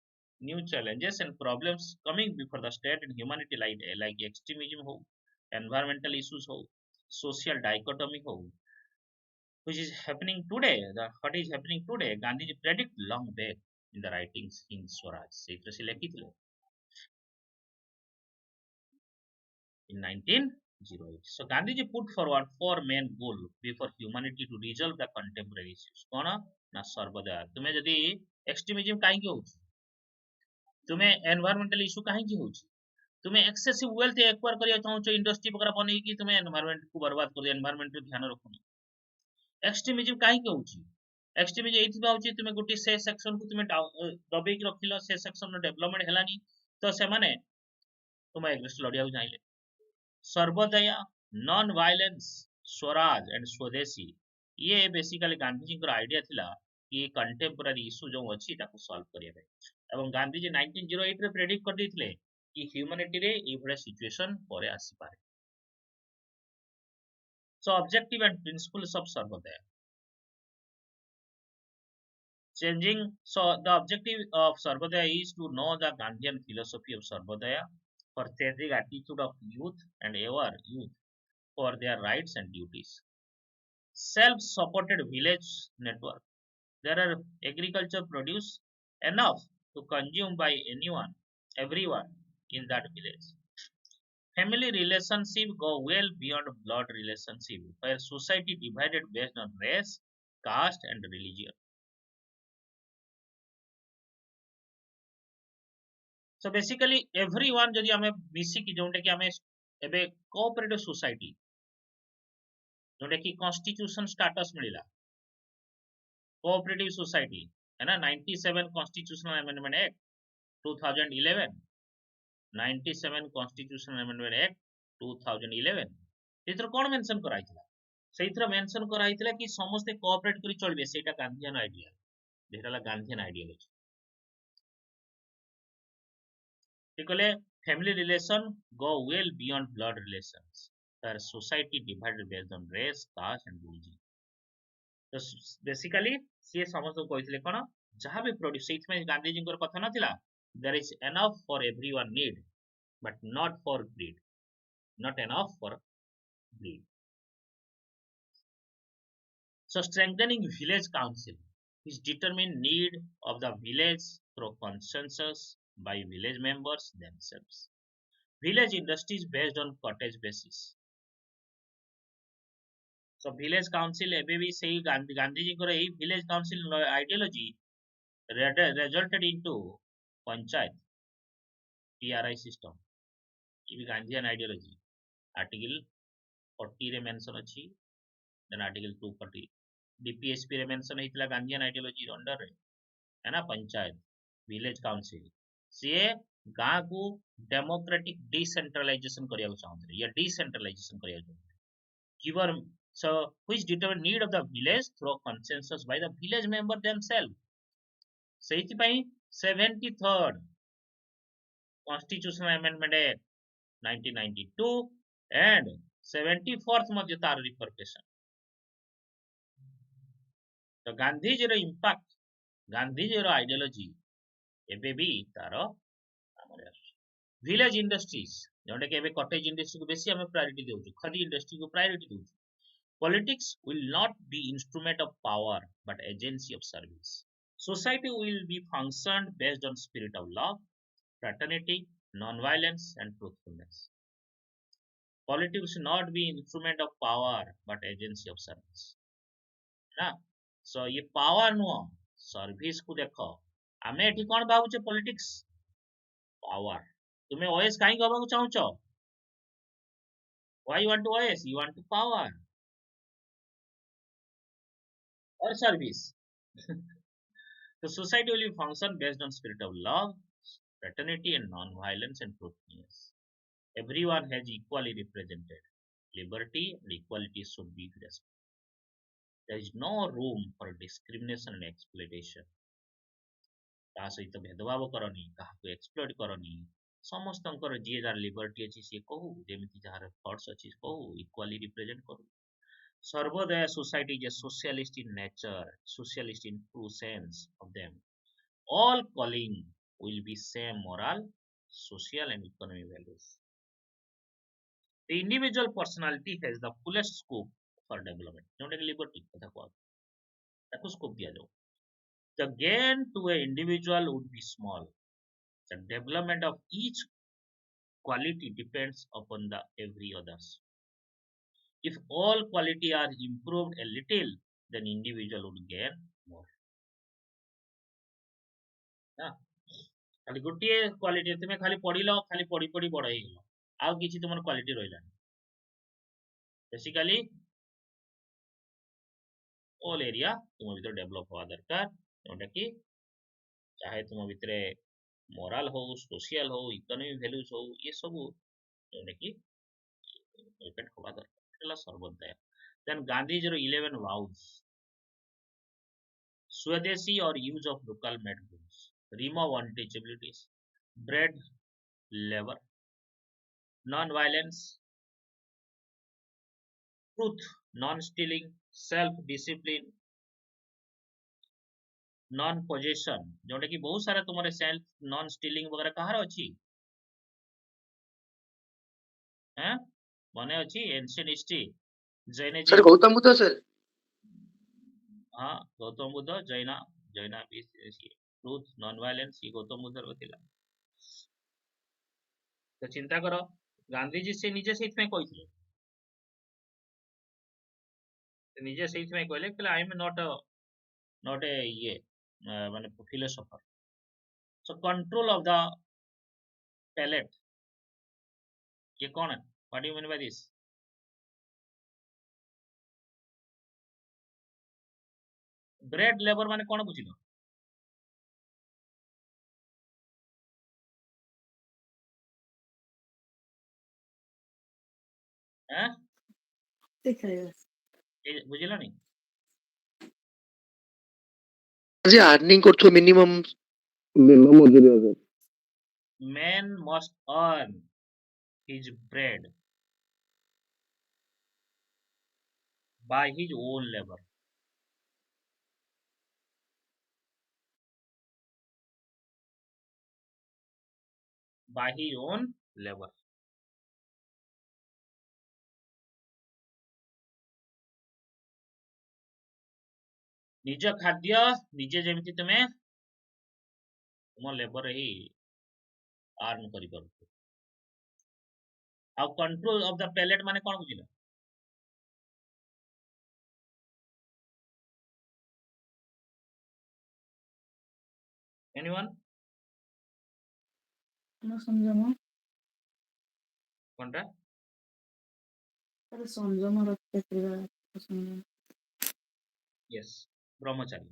coming before the state and humanity like extremism ho environmental issues ho social dichotomy ho which is happening today what is happening today gandhiji predict long back in the writings in swaraj ସେଇଥିରେ ସେ ଲେଖିଥିଲେ in 1908 so gandhiji put forward four main goal before humanity to resolve the contemporary issues କଣ ନା ସର୍ବଦୟା ତୁମେ ଯଦି extremism କାହିଁକି ହଉଛି ତୁମେ एनवायरमेंटल इश्यू काहेकि होची तुमे एक्सेसिव वेल्थ एक्वायर करिया चाहछो इंडस्ट्री वगैरह बनै कि तुमे एनवायरमेंट को बर्बाद कर एनवायरमेंट ध्यान रखुनी एक्सट्रीमिज्म काहेकि होची एक्सट्रीमिज्म एथि होची तुमे गोटी से सेक्शन को तुमे दबे कि रखिलो से सेक्शन रो डेवलपमेंट हेलानी तो से माने तुमे एग्रेस्ट लड़िया जाइले सर्वदया नॉन वायलेंस स्वराज एंड स्वदेशी ये बेसिकली गांधी जी को आइडिया थिला कि कंटेम्पोरारी इश्यू जो अछि ताको सॉल्व करिया एवं गांधीजी 1908 रे प्रेडिक्ट कर देथिले कि ह्यूमैनिटी रे ए भले सिचुएशन परे आसी पारे सो objective and principles of Sarvodaya changing so the objective of sarvodaya is to know the gandhian philosophy of sarvodaya for changing attitude of youth and our youth for their rights and duties self supported village network there are agriculture produce enough to consume by anyone everyone in that village. Family relationship go well beyond blood relationship, where society divided based on race, caste, and religion. So basically, everyone जदि आमे मिसिकी जोंटे कि आमे एबे cooperative society जोंटे कि constitution status मिलिला cooperative society है ना 97 constitutional amendment act 2011 97 constitutional amendment act 2011 एथर कोन mention कराइतला सेइथर mention कराइतला कि समस्त कोऑपरेट करी चलबे सेटा गांधीयन आइडिया जेटाला गांधीयन आइडियोलॉजी कहले family relation go well beyond blood relations where society divided based on race caste and religion तो basically सी समस्त कहते कौन जहाँ भी प्रोड्यूस से गांधीजी कथा ना there is enough for everyone need but not for greed not enough for greed. So strengthening village council is determined need of the village through consensus by village members themselves. Village industries based on cottage basis. So village council एबे भी सही गांधी जी को रही village council ideology resulted into panchayat PRI system. ये भी Gandhian ideology. Article 40 रे mention अछि then article 240 DPSP रे मेंशन हेतला गांधीयन आइडियोलॉजी अंडर रे है ना पंचायत विलेज काउंसिल से गाँ को डेमोक्रेटिक डिसेंट्रलाइजेशन करिया चाहते या डिसेंट्रलाइजेशन करिया चाहते given so which determine need of the village through consensus by the village member themselves सेहिति पई 73rd constitutional amendment act 1992 and 74th मध्ये तार रिफर्केशन तो गांधीजी रो इंपैक्ट गांधीजी रो आइडियोलॉजी एबे भी तार विलेज इंडस्ट्रीज जोंटे के एबे कॉटेज इंडस्ट्री को बेसी हमें प्रायोरिटी देउछु खदी इंडस्ट्री को प्रायोरिटी देउछु politics will not be instrument of power but agency of service society will be functioned based on spirit of love fraternity non-violence and truthfulness politics should not be instrument of power but agency of service ना सो ये power नुह service को देख आमे एठी कोन भाबुचे politics power तुमे OS काई गबा को चाहूचो why you want to OS you want to power or service the society will function based on spirit of love fraternity and non-violence and truthfulness everyone has equally represented liberty and equality should be respected there is no room for discrimination and exploitation ता सहित भेदभाव करनी काहाको exploit करनी समस्तंकर जी jar liberty अछि से कहू जेमिति jar thoughts अछि कहू इक्वली रिप्रेजेंट करू Sarvodaya society is a socialist in nature socialist in true sense of them all calling will be same moral social and economic values the individual personality has the fullest scope for development जोंटे के liberty कथा को ताको scope दिया जाओ the gain to an individual would be small the development of each quality depends upon the every others if all quality are improved a little then individual would gain more ना खाली गोटे quality तुम खाली पढ़िल खाली पढ़ी पढ़ी बड़ हो आउ किसी तुम क्वालिटी रहा बेसिकली ऑल एरिया तुम भीतर डेवलप हवा दरकार जोटा कि चाहे तुम भीतर मोराल हो सोशल हो इकोनॉमिक वैल्यूज हो ये सब जोटा कि डिपेंड हवा दरकार सर्वोदय देन गांधी जी 11 वाउज स्वदेशी और use of local made goods remove untouchabilities bread labor non-violence truth non-stealing self-discipline non-possession जोटा कि बहुत सारा तुम्हारे सेल्फ नॉन स्टीलिंग वगैरह कहार अछि हैं मने अछि ancient history Jainism sir Gautam Buddha sir हाँ गौतम बुद्ध जैना जैना भी ट्रूथ नॉन वायलेंस ये गौतम बुद्ध बतिला तो चिंता करो गांधीजी से निजे से कहले आई एम नॉट ए ये माने philosopher so control of the palate ये कौन है what do you mean by this bread labour माने कौन बुझिलो हैं बुझिलो नहीं যে আর্নিং করছো মিনিমাম দিন মজুরি আছে man must earn his bread by his own labor by his own labor निज खाद्य निजे जेमती तुमे तुम लेबर ही अर्न करि पारुछ आ कंट्रोल ऑफ द पैलेट माने कोन बुझिलो एनीवन संयम कोनटा संयम रक्षा करिया संयम यस ब्रह्मचारी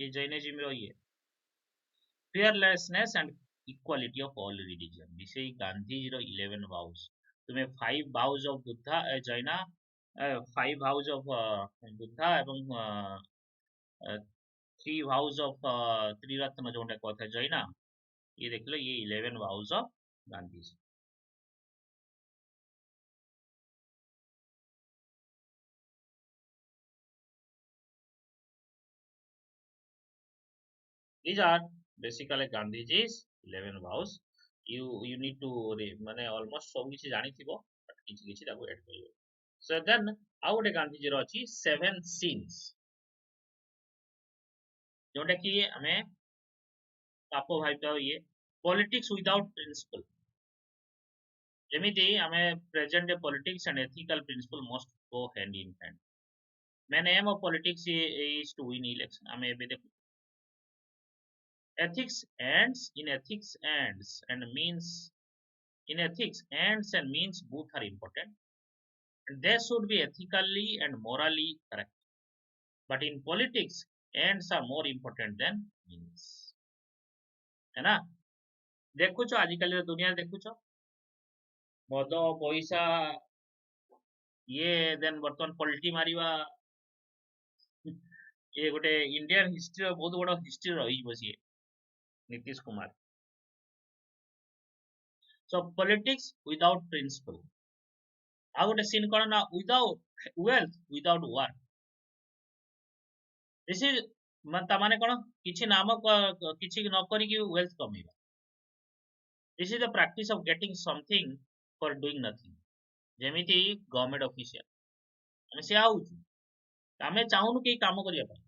ये जैनिज्म रो ये fearlessness and equality of all religion this is gandhi ro 11 vows तुम्हें 5 vows of buddha jaina 5 vows of buddha এবং 3 vows of त्रिरत्न जोटा कथा जैना ये देख लो ये 11 vows of Gandhi ji these are basically Gandhiji's 11 vows you need to माने almost सब किछि जानि थिबो बट किछि किछि ताको ऐड करियो so then आउ गोटे गांधीजी रो अछि 7 sins जोटा कि हमें पाप भाइता ये politics without principle जेमिति हमें present day politics and ethical principle must go hand in hand main aim of politics is to win election हमें एबे देखो ethics ends in ethics ends and means in ethics ends and means both are important and they should be ethically and morally correct but in politics ends are more important than means है ना देखुछ आजिकल दुनिया देखुछ मद पैसा ये then बर्तमान पलटी मारिवा ये गोटे इंडियन हिस्ट्री बहुत बड़ हिस्ट्री रही बसी Nitish Kumar so politics without principle आ गोटे सीन कौन ना without wealth without work this is माने कौन किछि नाम किछि न करी कि wealth कमेबा this is the practice of getting something for doing nothing जेमिति गवर्नमेंट ऑफिशियल ଆମେ ସେ ଆଉଛୁ ଆମେ ଚାହୁଁନୁ କେହି କାମ କରିବା ପାଇଁ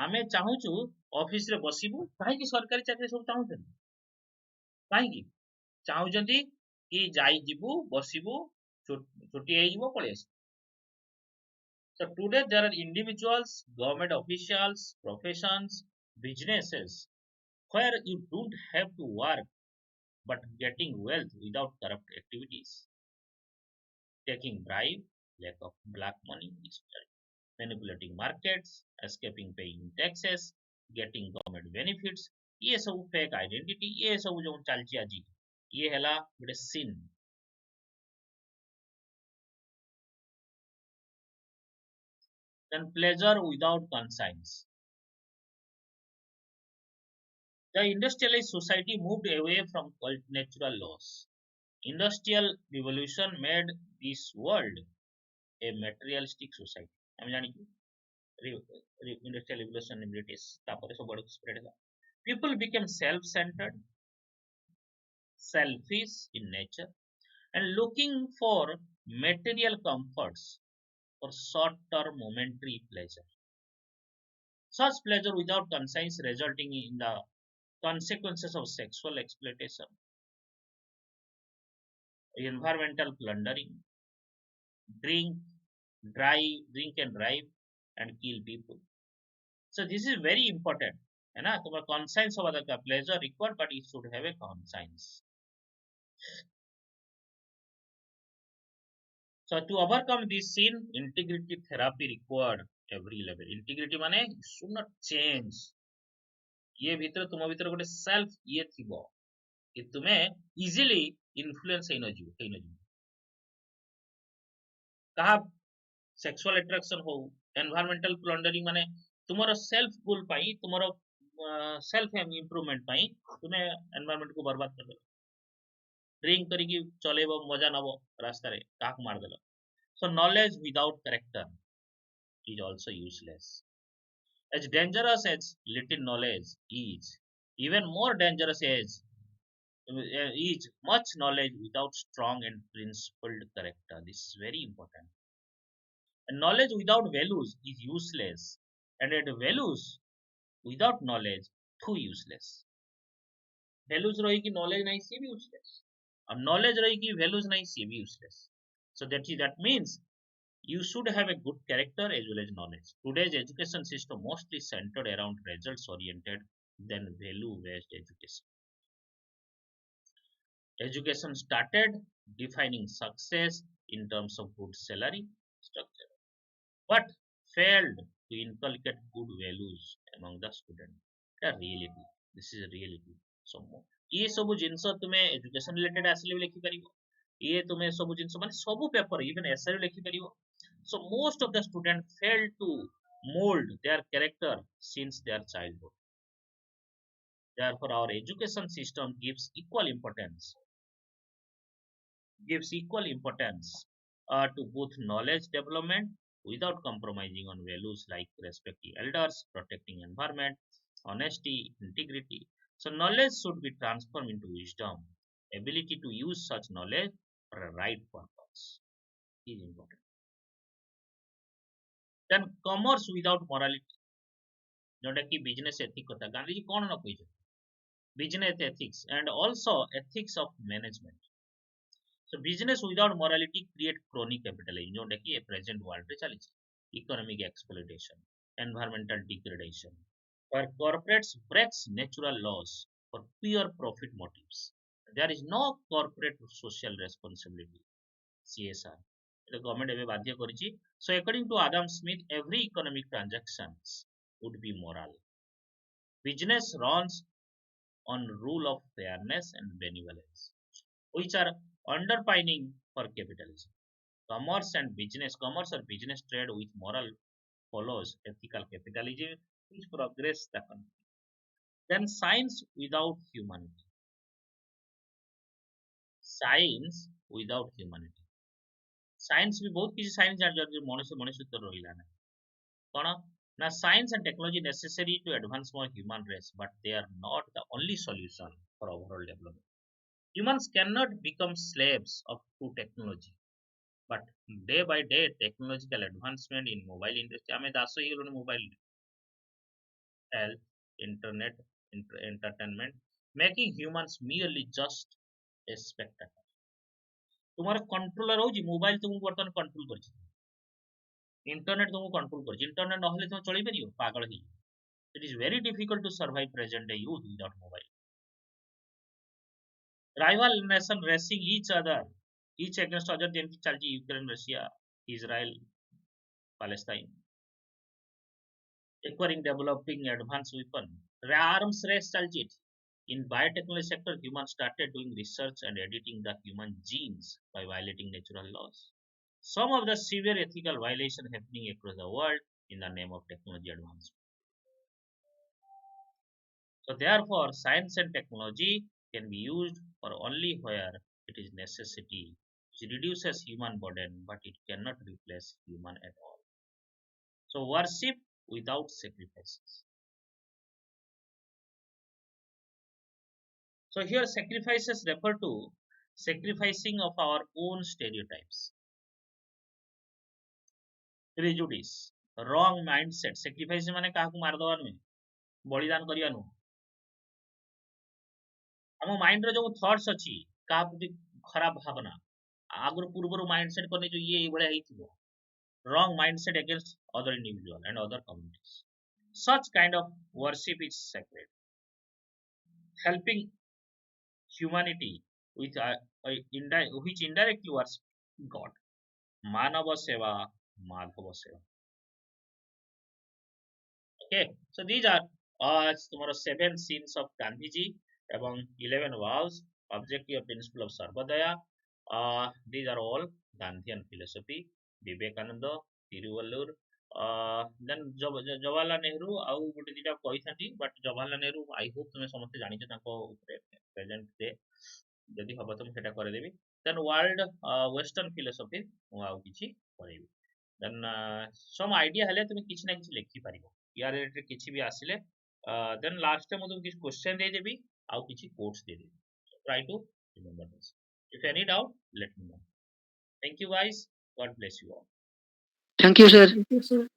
ଆମେ ଚାହୁଁଛୁ ଅଫିସ ରେ ବସିବୁ କାହିଁକି ସରକାରୀ ଚାକିରି ସବୁ ଚାହୁଁଛନ୍ତି କାହିଁକି ଚାହୁଁଛନ୍ତି କି ଯାଇ ଯିବୁ ବସିବୁ ଛୁଟି ହେଇଯିବ ପଳେଇ ଆସିବୁ so today there are individuals government officials professions businesses where you don't have to work but getting wealth without corrupt activities taking bribe lack of black money etc manipulating markets escaping paying taxes getting government benefits ये सब fake identity ये सब जो चलची आज ये हैला गोटे sin then pleasure without conscience the industrialized society moved away from natural laws industrial revolution made this world a materialistic society हम जानी industrial revolution in British तापर सब बड़ spread है people became self-centered selfish in nature and looking for material comforts for short-term momentary pleasure Such pleasure without conscience resulting in the consequences of sexual exploitation, environmental plundering, drink, drink and drive, and kill people. So this is very important. है ना, तुम्हारा conscience होगा दरकार, pleasure required, but it should have a conscience. So to overcome this sin, integrity therapy required every level. Integrity माने should not change. ये भीतर तुम भीतर गोटे सेल्फ ये थिबो कि तुम्हें इजीली इन्फ्लुएंस हेइ न जिवो कहा सेक्सुअल अट्रैक्शन हो, एनवायरमेंटल प्लंडरिंग माने तुमरो सेल्फ गोल पाई, तुमरो सेल्फ इंप्रूवमेंट पाई तुम्हें एनवायरमेंट को बर्बाद कर देलो, ड्रिंक करिकी चलेबो, मजा नबो, रास्ता रे काक मार देलो. So knowledge without character is also useless. As dangerous as little knowledge is, even more dangerous is much knowledge without strong and principled character. This is very important. And knowledge without values is useless, and at values without knowledge too useless. Values रही कि knowledge नहीं सी भी useless, और knowledge रही कि values नहीं सी भी useless. So that means you should have a good character as well as knowledge. Today's education system mostly centered around results oriented than value based education. Education started defining success in terms of good salary structure, but failed to inculcate good values among the students. A reality. This is a reality. So ये सब जिनस तुम्हें education related आसले भी लिखि परिबो, ये तुम्हें सब जिनस माने सब पेपर इवन एसए रे लिखि परिबो. So most of the students fail to mold their character since their childhood. Therefore our education system gives equal importance to both knowledge development without compromising on values like respecting elders, protecting environment, honesty, integrity. So knowledge should be transformed into wisdom. Ability to use such knowledge for a right purpose is important. Then commerce without morality, जोटा कि business ethics कथा गांधी जी कौन न कहि business ethics and also ethics of management. So business without morality create chronic capitalism, जोटा कि present world रे चली economic exploitation, environmental degradation, where corporates breaks natural laws for pure profit motives. There is no corporate social responsibility, CSR. The government एबे बाध्य करिछि. So according to Adam Smith, every economic transactions would be moral. Business runs on rule of fairness and benevolence, which are underpinning for capitalism. Commerce or business trade with moral follows ethical capitalism, which progress the country. Then science without humanity. Science without humanity. Science भी बहुत किसी science जान जान मनुष्य मनुष्य तो रहिला ना कोन ना science and technology necessary to advance more human race, but they are not the only solution for overall development. Humans cannot become slaves of true technology, but day by day technological advancement in mobile industry ame daso higelo mobile, health, internet, entertainment, making humans merely just a spectacle. तुम्हारा controller हो जी mobile तुमको बर्तमान control कर, internet तुमको control कर, internet न होले तुम चली परियो पागल ही. It is very difficult to survive present day youth without mobile. Rival nation racing each against other, जेमती चलची Ukraine, Russia, Israel, Palestine, acquiring, developing advanced weapon, arms race चलची. In biotechnology sector, humans started doing research and editing the human genes by violating natural laws. Some of the severe ethical violations happening across the world in the name of technology advancement. So therefore, science and technology can be used for only where it is necessity. It reduces human burden, but it cannot replace human at all. So worship without sacrifices. So here sacrifices refer to sacrificing of our own stereotypes, prejudice, wrong mindset sacrifice माने काहकु मार दवा नुहे बलिदान करिया नु हम mind रे जो थॉट्स अछि का प्रति खराब भावना आगुर पूर्वर माइंडसेट करने जो ये बड़े हिथिबो wrong mindset against other individual and other communities. Such kind of worship is sacred, helping humanity with which indirectly worship God. Manava seva, Madhava seva. Okay, so these are tomorrow 7 scenes of Gandhiji among 11 vows, objective principle of Sarvodaya. These are all Gandhian philosophy. Vivekananda, Tiruvallur, then Jawaharlal Nehru ଆଉ ଗୋଟେ ଦିଟା କହିଥାନ୍ତି but Jawaharlal Nehru I hope ତୁମେ ସମସ୍ତେ ଜାଣିଛ ତାଙ୍କ ଉପରେ present day ଯଦି ହବ ତ ମୁଁ ସେଟା କରିଦେବି then world western philosophy ମୁଁ ଆଉ କିଛି କରିବି then some idea ହେଲେ ତୁମେ କିଛି ନା କିଛି ଲେଖି ପାରିବ या related କିଛି ବି ଆସିଲେ then last time ମୁଁ ତୁମକୁ କିଛି question ଦେଇଦେବି ଆଉ କିଛି quotes ଦେଇଦେବି so try to remember this if any doubt let me know thank you guys god bless you all Thank you, sir. Thank you, sir.